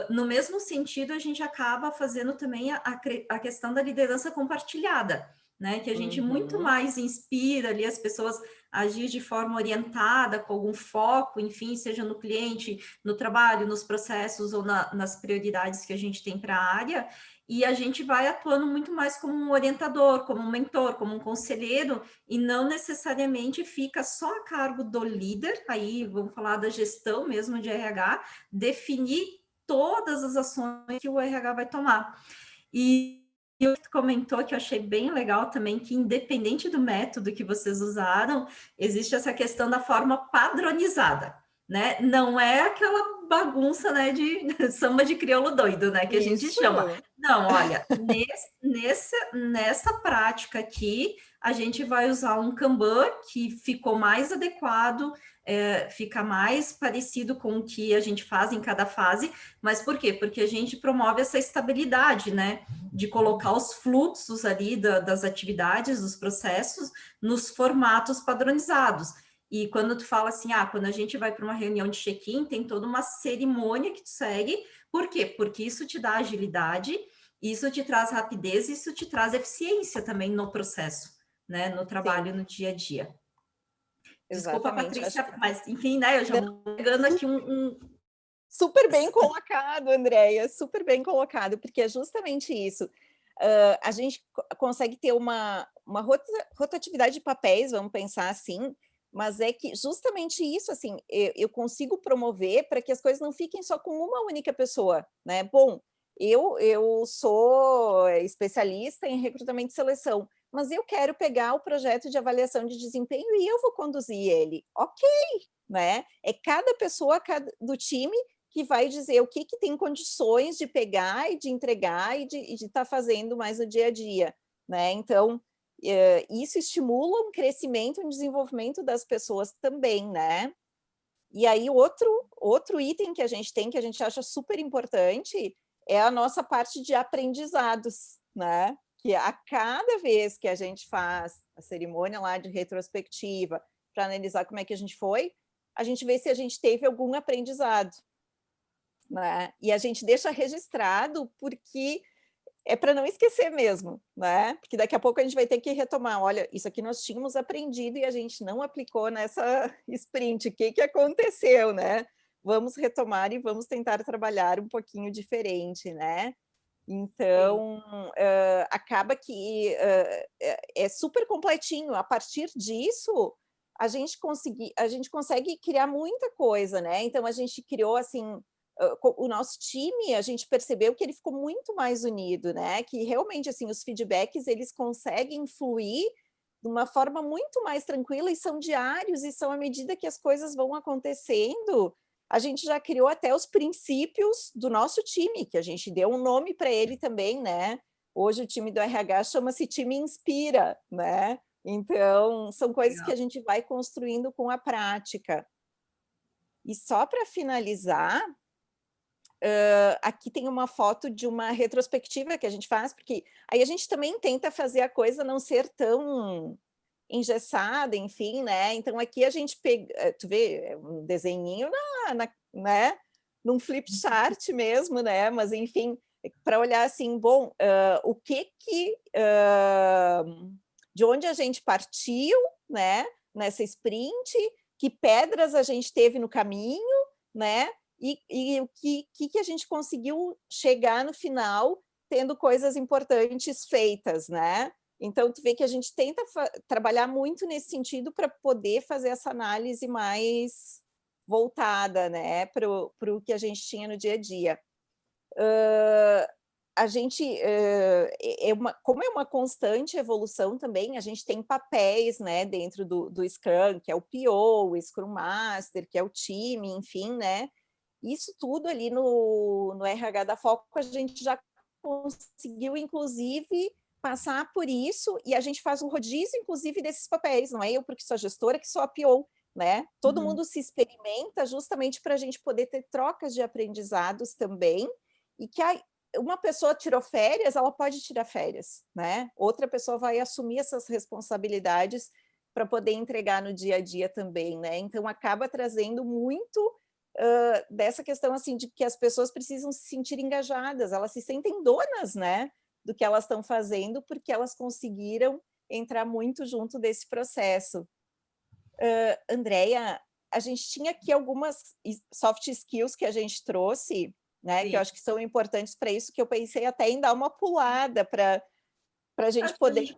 Speaker 2: No mesmo sentido, a gente acaba fazendo também a questão da liderança compartilhada, né? Que a gente muito mais inspira ali as pessoas a agir de forma orientada, com algum foco, enfim, seja no cliente, no trabalho, nos processos ou nas prioridades que a gente tem para a área, e a gente vai atuando muito mais como um orientador, como um mentor, como um conselheiro, e não necessariamente fica só a cargo do líder, aí vamos falar da gestão mesmo de RH, definir todas as ações que o RH vai tomar. E eu comentou que eu achei bem legal também, que independente do método que vocês usaram, existe essa questão da forma padronizada, né? Não é aquela bagunça, né, de samba de crioulo doido, né, que a gente chama. Não, olha, nessa prática aqui, a gente vai usar um Kanban que ficou mais adequado, fica mais parecido com o que a gente faz em cada fase, mas por quê? Porque a gente promove essa estabilidade, né, de colocar os fluxos ali das atividades, dos processos, nos formatos padronizados. E quando tu fala assim, quando a gente vai para uma reunião de check-in, tem toda uma cerimônia que tu segue. Por quê? Porque isso te dá agilidade, isso te traz rapidez, isso te traz eficiência também no processo, né? No trabalho, no dia a dia. Desculpa, exatamente, Patrícia, mas enfim, né? Eu já vou pegando aqui
Speaker 3: Super bem colocado, Andréia, super bem colocado, porque é justamente isso. a gente consegue ter uma rotatividade de papéis, vamos pensar assim, mas é que justamente isso, assim, eu consigo promover para que as coisas não fiquem só com uma única pessoa, né? Bom, eu sou especialista em recrutamento e seleção, mas eu quero pegar o projeto de avaliação de desempenho e eu vou conduzir ele. Ok, né? É cada pessoa do time que vai dizer o que tem condições de pegar e de entregar e de estar fazendo mais no dia a dia, né? Então, isso estimula um crescimento e um desenvolvimento das pessoas também, né? E aí, outro item que a gente tem, que a gente acha super importante, é a nossa parte de aprendizados, né? Que a cada vez que a gente faz a cerimônia lá de retrospectiva, para analisar como é que a gente foi, a gente vê se a gente teve algum aprendizado, né? E a gente deixa registrado porque é para não esquecer mesmo, né? Porque daqui a pouco a gente vai ter que retomar. Olha, isso aqui nós tínhamos aprendido e a gente não aplicou nessa sprint. O que aconteceu, né? Vamos retomar e vamos tentar trabalhar um pouquinho diferente, né? Então, acaba que é super completinho. A partir disso, a gente consegue criar muita coisa, né? Então, a gente criou, assim, o nosso time, a gente percebeu que ele ficou muito mais unido, né? Que realmente, assim, os feedbacks, eles conseguem fluir de uma forma muito mais tranquila e são diários e são à medida que as coisas vão acontecendo. A gente já criou até os princípios do nosso time, que a gente deu um nome para ele também, né? Hoje o time do RH chama-se Time Inspira, né? Então, são coisas que a gente vai construindo com a prática. E só para finalizar, aqui tem uma foto de uma retrospectiva que a gente faz, porque aí a gente também tenta fazer a coisa não ser tão engessada, enfim, né? Então aqui a gente pega, tu vê, um desenhinho né? Num flip chart mesmo, né? Mas enfim, para olhar assim, bom, o que de onde a gente partiu, né? Nessa sprint, que pedras a gente teve no caminho, né? E o que a gente conseguiu chegar no final, tendo coisas importantes feitas, né? Então, tu vê que a gente tenta trabalhar muito nesse sentido para poder fazer essa análise mais voltada, né, para o que a gente tinha no dia a dia. A gente, como é uma constante evolução também, a gente tem papéis, né, dentro do Scrum, que é o PO, o Scrum Master, que é o time, enfim, né? Isso tudo ali no RH da Foco, a gente já conseguiu, inclusive, passar por isso, e a gente faz um rodízio, inclusive, desses papéis, não é eu, porque sou gestora, que sou a PO, né? Todo mundo se experimenta justamente para a gente poder ter trocas de aprendizados também, e que uma pessoa tirou férias, ela pode tirar férias, né? Outra pessoa vai assumir essas responsabilidades para poder entregar no dia a dia também, né? Então, acaba trazendo muito dessa questão, assim, de que as pessoas precisam se sentir engajadas, elas se sentem donas, né? Do que elas estão fazendo, porque elas conseguiram entrar muito junto desse processo. Andréia, a gente tinha aqui algumas soft skills que a gente trouxe, né? Sim. Que eu acho que são importantes para isso, que eu pensei até em dar uma pulada para a gente poder...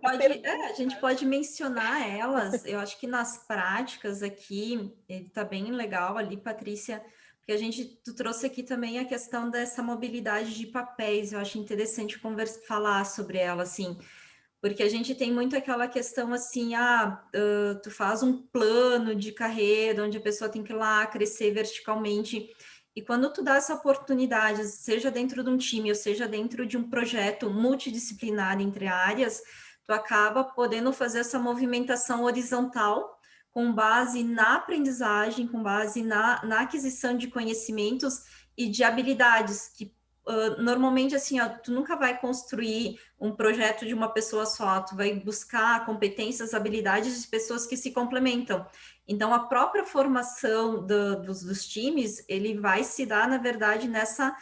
Speaker 2: A gente pode mencionar elas, eu acho que nas práticas aqui, está bem legal ali, Patrícia, porque tu trouxe aqui também a questão dessa mobilidade de papéis, eu acho interessante falar sobre ela, assim, porque a gente tem muito aquela questão assim, tu faz um plano de carreira, onde a pessoa tem que ir lá crescer verticalmente, e quando tu dá essa oportunidade, seja dentro de um time, ou seja dentro de um projeto multidisciplinar entre áreas, tu acaba podendo fazer essa movimentação horizontal, com base na aprendizagem, com base na aquisição de conhecimentos e de habilidades, que normalmente, assim, tu nunca vai construir um projeto de uma pessoa só, tu vai buscar competências, habilidades de pessoas que se complementam. Então, a própria formação dos times, ele vai se dar, na verdade, nessa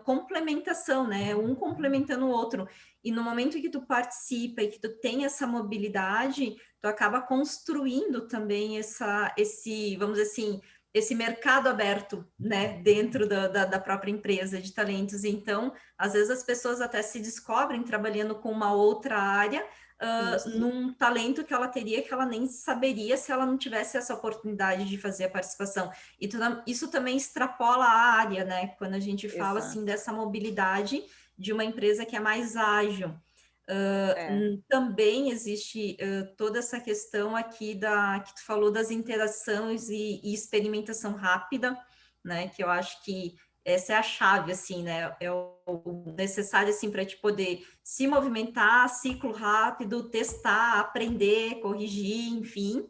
Speaker 2: complementação, né? Um complementando o outro. E no momento que tu participa e que tu tem essa mobilidade, tu acaba construindo também vamos dizer assim, esse mercado aberto, né, dentro da própria empresa de talentos. Então, às vezes as pessoas até se descobrem trabalhando com uma outra área, num talento que ela teria, que ela nem saberia se ela não tivesse essa oportunidade de fazer a participação. E isso também extrapola a área, né? Quando a gente fala assim dessa mobilidade de uma empresa que é mais ágil. Também existe toda essa questão aqui que tu falou das interações e experimentação rápida, né? Que eu acho que essa é a chave, assim, né? É o necessário, assim, para te poder se movimentar, ciclo rápido, testar, aprender, corrigir, enfim.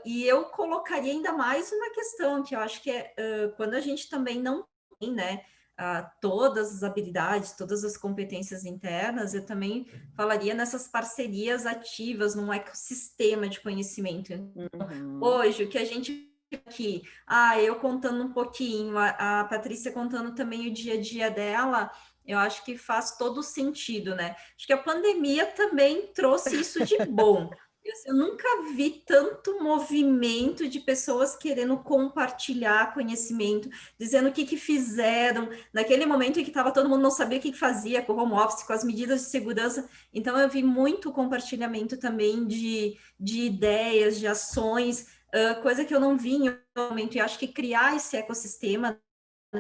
Speaker 2: E eu colocaria ainda mais uma questão que eu acho que é quando a gente também não tem, né? Todas as habilidades, todas as competências internas, eu também falaria nessas parcerias ativas, num ecossistema de conhecimento. Hoje, o que a gente aqui, eu contando um pouquinho, a Patrícia contando também o dia a dia dela, eu acho que faz todo sentido, né? Acho que a pandemia também trouxe isso de bom. Eu nunca vi tanto movimento de pessoas querendo compartilhar conhecimento, dizendo o que fizeram, naquele momento em que estava todo mundo não sabia o que fazia com o home office, com as medidas de segurança. Então, eu vi muito compartilhamento também de ideias, de ações, coisa que eu não vi em outro momento. E acho que criar esse ecossistema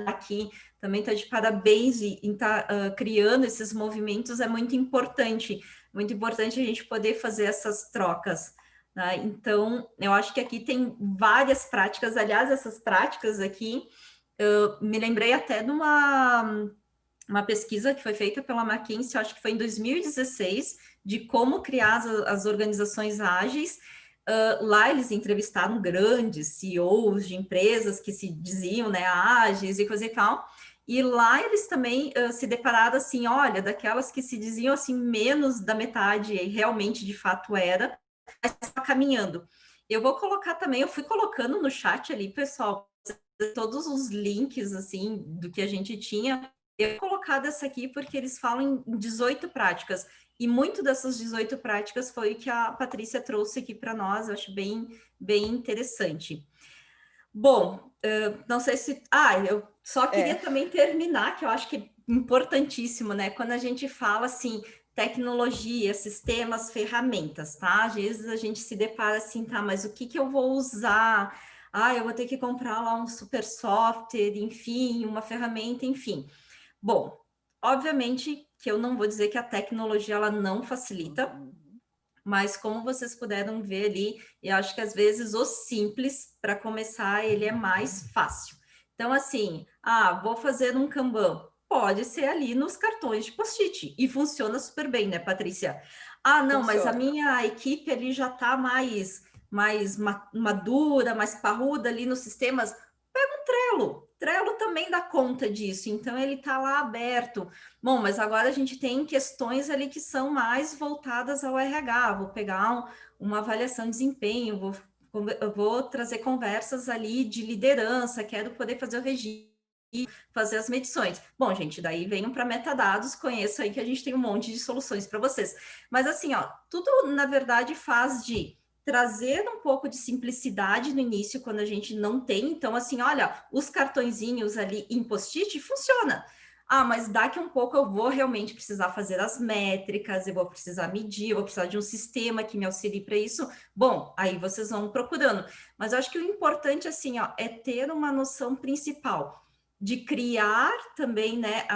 Speaker 2: aqui também está de parabéns em estar criando esses movimentos é muito importante a gente poder fazer essas trocas, né? Então, eu acho que aqui tem várias práticas, aliás, essas práticas aqui, eu me lembrei até de uma pesquisa que foi feita pela McKinsey, acho que foi em 2016, de como criar as organizações ágeis. Lá eles entrevistaram grandes CEOs de empresas que se diziam, né, ágeis e coisa e tal, e lá eles também se depararam assim, olha, daquelas que se diziam assim, menos da metade realmente de fato era, mas estava caminhando. Eu vou colocar também, eu fui colocando no chat ali, pessoal, todos os links assim do que a gente tinha. Eu vou colocar dessa aqui porque eles falam em 18 práticas. E muito dessas 18 práticas foi o que a Patrícia trouxe aqui para nós, eu acho bem, bem interessante. Bom, não sei se... eu só queria também terminar, que eu acho que é importantíssimo, né? Quando a gente fala, assim, tecnologia, sistemas, ferramentas, tá? Às vezes a gente se depara assim, tá, mas o que eu vou usar? Eu vou ter que comprar lá um super software, enfim, uma ferramenta, enfim. Bom, obviamente que eu não vou dizer que a tecnologia ela não facilita, mas como vocês puderam ver ali, eu acho que às vezes o simples, para começar, ele é mais fácil. Então, assim, vou fazer um Kanban. Pode ser ali nos cartões de post-it, e funciona super bem, né, Patrícia? Não, mas a minha equipe ali já está mais madura, mais parruda ali nos sistemas. Pega um Trello. Trello também dá conta disso, então ele está lá aberto. Bom, mas agora a gente tem questões ali que são mais voltadas ao RH. Vou pegar uma avaliação de desempenho, vou trazer conversas ali de liderança, quero poder fazer o registro, fazer as medições. Bom, gente, daí venham para metadados, conheço aí que a gente tem um monte de soluções para vocês. Mas assim, tudo na verdade faz de trazer um pouco de simplicidade no início, quando a gente não tem. Então, assim, olha, os cartõezinhos ali em post-it funciona. Mas daqui a um pouco eu vou realmente precisar fazer as métricas, eu vou precisar medir, eu vou precisar de um sistema que me auxilie para isso. Bom, aí vocês vão procurando. Mas eu acho que o importante, assim, é ter uma noção principal de criar também, né,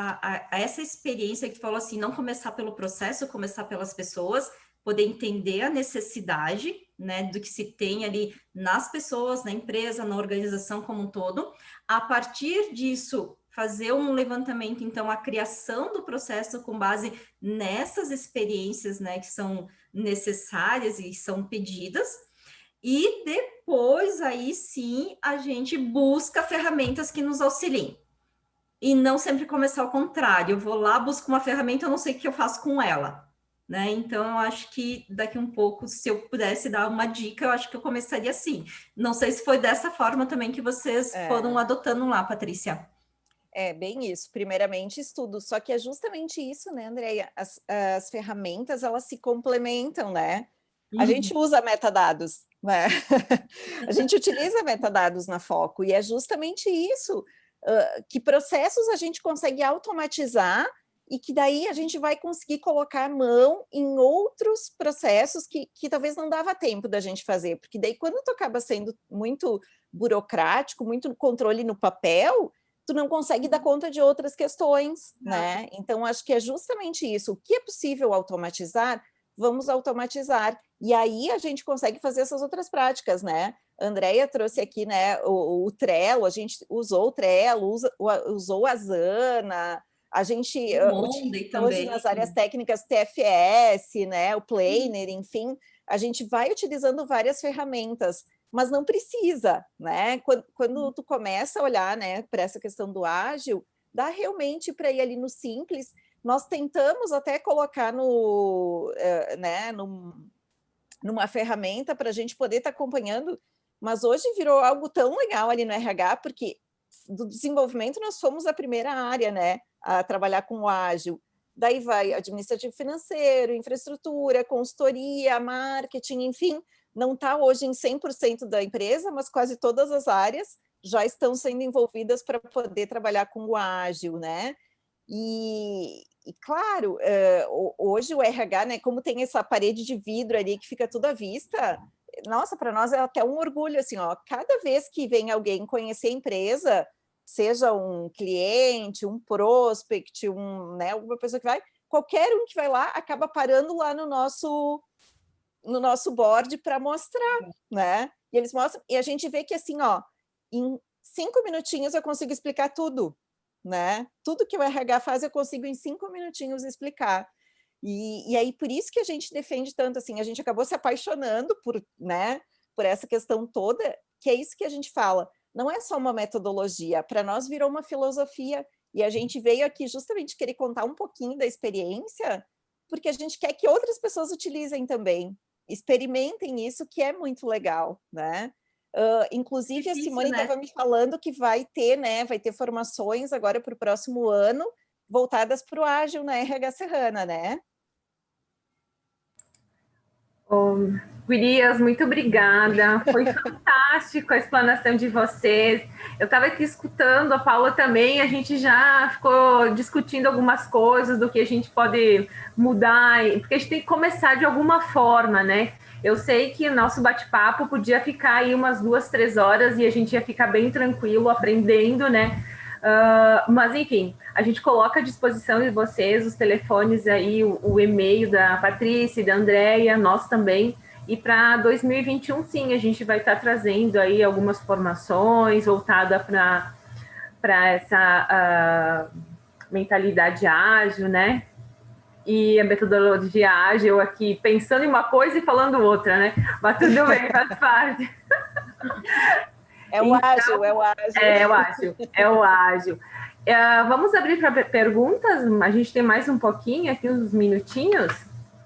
Speaker 2: essa experiência que tu falou assim, não começar pelo processo, começar pelas pessoas, poder entender a necessidade, né, do que se tem ali nas pessoas, na empresa, na organização como um todo. A partir disso, fazer um levantamento, então, a criação do processo com base nessas experiências, né, que são necessárias e são pedidas. E depois, aí sim, a gente busca ferramentas que nos auxiliem. E não sempre começar ao contrário. Eu vou lá, busco uma ferramenta, eu não sei o que eu faço com ela. Né? Então, eu acho que daqui um pouco, se eu pudesse dar uma dica, eu acho que eu começaria assim. Não sei se foi dessa forma também que vocês foram adotando lá, Patrícia.
Speaker 3: É bem isso, primeiramente estudo, só que é justamente isso, né, Andréia? As ferramentas, elas se complementam, né? A gente usa metadados, né? A gente utiliza metadados na Foco, e é justamente isso, que processos a gente consegue automatizar e que daí a gente vai conseguir colocar a mão em outros processos que talvez não dava tempo da gente fazer, porque daí quando tu acaba sendo muito burocrático, muito controle no papel, tu não consegue dar conta de outras questões, né? Então, acho que é justamente isso. O que é possível automatizar, vamos automatizar. E aí a gente consegue fazer essas outras práticas, né? A Andrea trouxe aqui, né, o Trello, a gente usou o Trello, usou a Asana, a gente utiliza hoje nas áreas técnicas TFS, né, o Planner, enfim, a gente vai utilizando várias ferramentas, mas não precisa, né? Quando tu começa a olhar, né, para essa questão do ágil, dá realmente para ir ali no simples. Nós tentamos até colocar né, numa ferramenta para a gente poder estar acompanhando, mas hoje virou algo tão legal ali no RH, porque do desenvolvimento nós fomos a primeira área, né, a trabalhar com o ágil. Daí vai administrativo financeiro, infraestrutura, consultoria, marketing, enfim, não está hoje em 100% da empresa, mas quase todas as áreas já estão sendo envolvidas para poder trabalhar com o ágil, né? E claro, hoje o RH, né, como tem essa parede de vidro ali que fica tudo à vista, nossa, para nós é até um orgulho, assim, ó, cada vez que vem alguém conhecer a empresa, seja um cliente, um prospect, né, alguma pessoa que vai, qualquer um que vai lá acaba parando lá no nosso board para mostrar, né? E eles mostram, e a gente vê que assim, ó, em 5 minutinhos eu consigo explicar tudo, né? Tudo que o RH faz eu consigo em 5 minutinhos explicar. E aí por isso que a gente defende tanto, assim, a gente acabou se apaixonando né, por essa questão toda, que é isso que a gente fala, não é só uma metodologia, para nós virou uma filosofia, e a gente veio aqui justamente querer contar um pouquinho da experiência, porque a gente quer que outras pessoas utilizem também, experimentem isso, que é muito legal, né? Inclusive, a Simone estava me falando que vai ter formações agora para o próximo ano, voltadas para o ágil na RH Serrana, né?
Speaker 1: Gurias, muito obrigada. Foi fantástico a explanação de vocês. Eu estava aqui escutando a Paula também, a gente já ficou discutindo algumas coisas do que a gente pode mudar, porque a gente tem que começar de alguma forma, né? Eu sei que o nosso bate-papo podia ficar aí umas 2, 3 horas e a gente ia ficar bem tranquilo aprendendo, né? Mas enfim, a gente coloca à disposição de vocês os telefones aí, o e-mail da Patrícia e da Andréia, nós também. E para 2021, sim, a gente vai estar trazendo aí algumas formações voltadas para essa mentalidade ágil, né? E a metodologia ágil aqui, pensando em uma coisa e falando outra, né? Mas tudo bem, faz parte.
Speaker 3: É o ágil, é o ágil.
Speaker 1: É o ágil. Vamos abrir para perguntas? A gente tem mais um pouquinho aqui, uns minutinhos.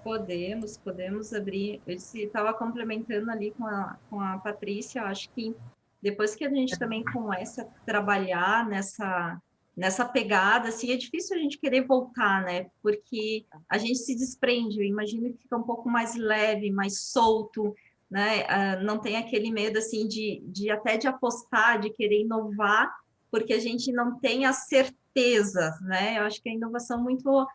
Speaker 2: Podemos abrir. Eu estava complementando ali com a Patrícia, eu acho que depois que a gente também começa a trabalhar nessa pegada, assim, é difícil a gente querer voltar, né? Porque a gente se desprende, eu imagino que fica um pouco mais leve, mais solto, né? Não tem aquele medo, assim, de até de apostar, de querer inovar, porque a gente não tem a certeza, né? Eu acho que a inovação muito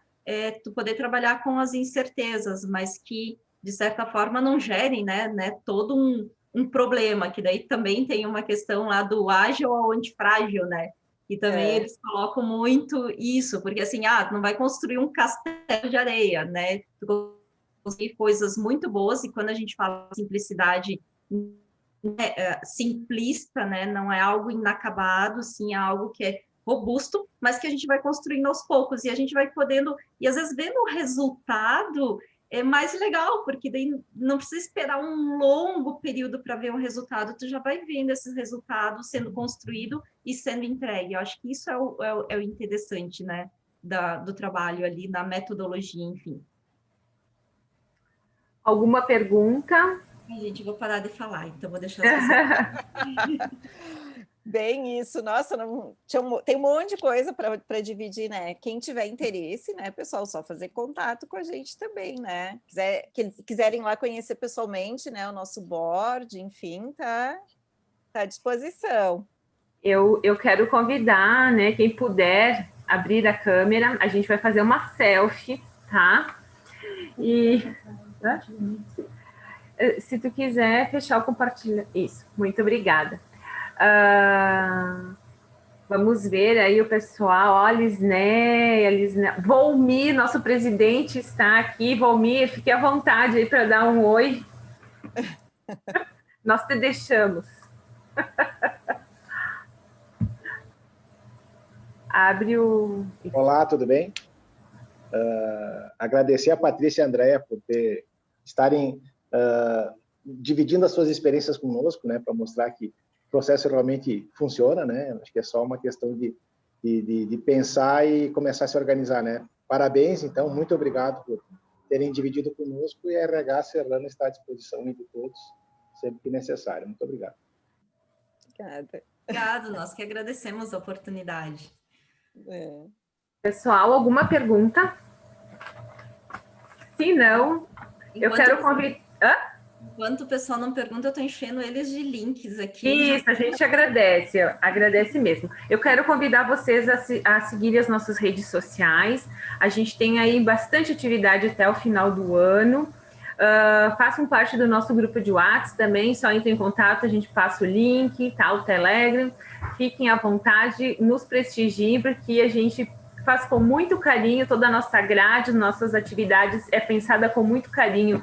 Speaker 2: tu poder trabalhar com as incertezas, mas que, de certa forma, não gerem, né todo um problema, que daí também tem uma questão lá do ágil ao antifrágil, né? E também eles colocam muito isso, porque assim, não vai construir um castelo de areia, né? Tu construir coisas muito boas, e quando a gente fala de simplicidade, simplista, né? Não é algo inacabado, sim, é algo que é robusto, mas que a gente vai construindo aos poucos, e a gente vai podendo, e às vezes vendo o resultado é mais legal, porque daí não precisa esperar um longo período para ver um resultado, tu já vai vendo esses resultados sendo construído e sendo entregue. Eu acho que isso é o interessante, né, do trabalho ali, na metodologia, enfim.
Speaker 1: Alguma pergunta?
Speaker 2: Gente, vou parar de falar, então vou deixar as pessoas.
Speaker 3: Bem isso, nossa, tem um monte de coisa para dividir, né? Quem tiver interesse, né, pessoal, só fazer contato com a gente também, né? Quiserem lá conhecer pessoalmente, né, o nosso board, enfim, tá à disposição.
Speaker 1: Eu quero convidar, né, quem puder abrir a câmera, a gente vai fazer uma selfie, tá? E se tu quiser fechar o compartilhamento. Isso, muito obrigada. Vamos ver aí o pessoal. Ó, Lisné, Volmir, nosso presidente, está aqui. Volmir, fique à vontade aí para dar um oi. Nós te deixamos. Abre o...
Speaker 4: Olá, tudo bem? Agradecer a Patrícia e a Andrea por estarem dividindo as suas experiências conosco, né, para mostrar que o processo realmente funciona, né? Acho que é só uma questão de pensar e começar a se organizar, né? Parabéns, então, muito obrigado por terem dividido conosco, e a RH Serrana está à disposição de todos, sempre que necessário. Muito obrigado.
Speaker 3: Obrigada.
Speaker 2: Obrigado, nós que agradecemos a oportunidade.
Speaker 1: Pessoal, alguma pergunta? Se não, eu quero convidar...
Speaker 2: Enquanto o pessoal não pergunta, eu estou enchendo eles de links aqui.
Speaker 1: Isso, a gente agradece mesmo. Eu quero convidar vocês a seguirem as nossas redes sociais. A gente tem aí bastante atividade até o final do ano. Façam parte do nosso grupo de WhatsApp também, só entrem em contato, a gente passa o link, tá, o Telegram. Fiquem à vontade, nos prestigiem, porque a gente faz com muito carinho toda a nossa grade, nossas atividades é pensada com muito carinho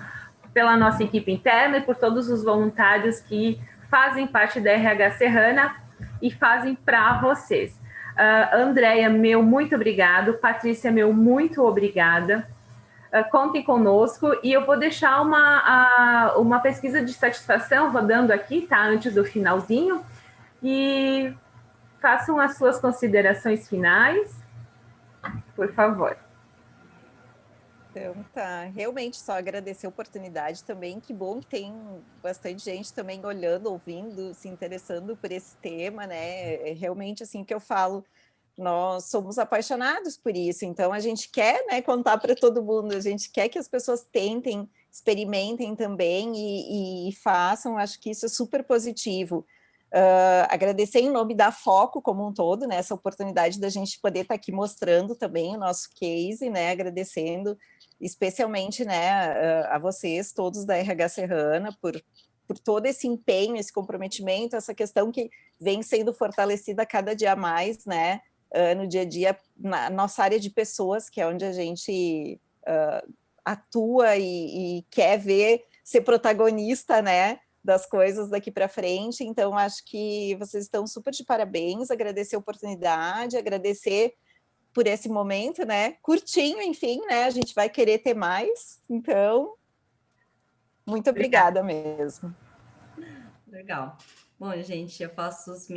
Speaker 1: pela nossa equipe interna e por todos os voluntários que fazem parte da RH Serrana e fazem para vocês. Andréia, meu muito obrigado. Patrícia, meu muito obrigada. Contem conosco, e eu vou deixar uma pesquisa de satisfação rodando aqui, tá? Antes do finalzinho, e façam as suas considerações finais, por favor.
Speaker 3: Então, tá. Realmente, só agradecer a oportunidade também. Que bom que tem bastante gente também olhando, ouvindo, se interessando por esse tema, né? É realmente assim que eu falo, nós somos apaixonados por isso, então a gente quer, né, contar para todo mundo, a gente quer que as pessoas tentem, experimentem também e façam, acho que isso é super positivo. Agradecer em nome da Foco como um todo, né, essa oportunidade da gente poder estar aqui mostrando também o nosso case, né, agradecendo especialmente, né, a vocês todos da RH Serrana por todo esse empenho, esse comprometimento, essa questão que vem sendo fortalecida cada dia mais, né, no dia a dia, na nossa área de pessoas, que é onde a gente atua e quer ser protagonista, né, das coisas daqui para frente. Então, acho que vocês estão super de parabéns, agradecer a oportunidade, agradecer por esse momento, né, curtinho, enfim, né, a gente vai querer ter mais, então, muito obrigada mesmo.
Speaker 2: Legal. Bom, gente, eu faço as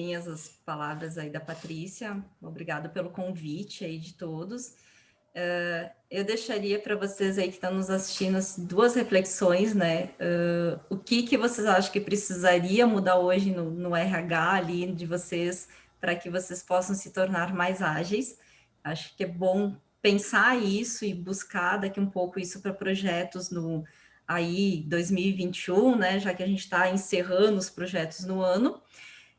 Speaker 2: palavras aí da Patrícia. Obrigado pelo convite aí de todos. Eu deixaria para vocês aí que estão nos assistindo duas reflexões, né? O que vocês acham que precisaria mudar hoje no RH ali de vocês para que vocês possam se tornar mais ágeis? Acho que é bom pensar isso e buscar daqui um pouco isso para projetos aí 2021, né? Já que a gente está encerrando os projetos no ano.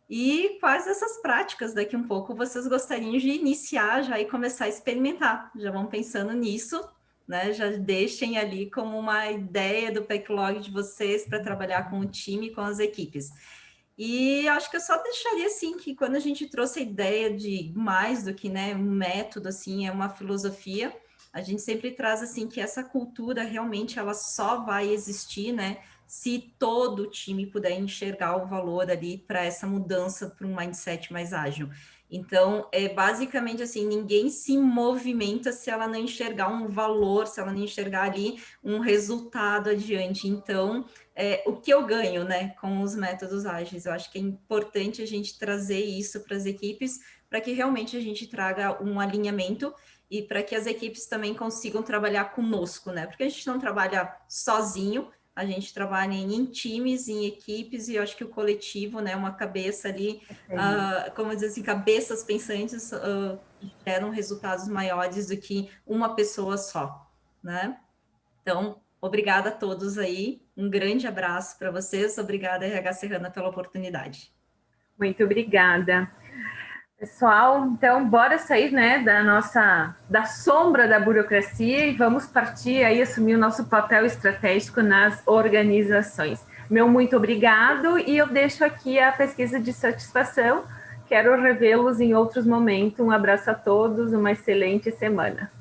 Speaker 2: E quais essas práticas daqui um pouco vocês gostariam de iniciar já e começar a experimentar? Já vão pensando nisso, né? Já deixem ali como uma ideia do backlog de vocês para trabalhar com o time e com as equipes. E acho que eu só deixaria assim que quando a gente trouxe a ideia de mais do que, né, um método, assim, é uma filosofia, a gente sempre traz assim que essa cultura realmente ela só vai existir, né, se todo o time puder enxergar o valor ali para essa mudança para um mindset mais ágil. Então, basicamente assim, ninguém se movimenta se ela não enxergar um valor, se ela não enxergar ali um resultado adiante. Então, o que eu ganho, né, com os métodos ágeis? Eu acho que é importante a gente trazer isso para as equipes, para que realmente a gente traga um alinhamento e para que as equipes também consigam trabalhar conosco, né? Porque a gente não trabalha sozinho, a gente trabalha em times, em equipes, e eu acho que o coletivo, né, uma cabeça ali, como dizer assim, cabeças pensantes geram resultados maiores do que uma pessoa só, né? Então, obrigada a todos aí, um grande abraço para vocês, obrigada RH Serrana pela oportunidade.
Speaker 1: Muito obrigada. Pessoal, então bora sair, né, da sombra da burocracia e vamos partir aí assumir o nosso papel estratégico nas organizações. Meu muito obrigado e eu deixo aqui a pesquisa de satisfação. Quero revê-los em outros momentos. Um abraço a todos, uma excelente semana.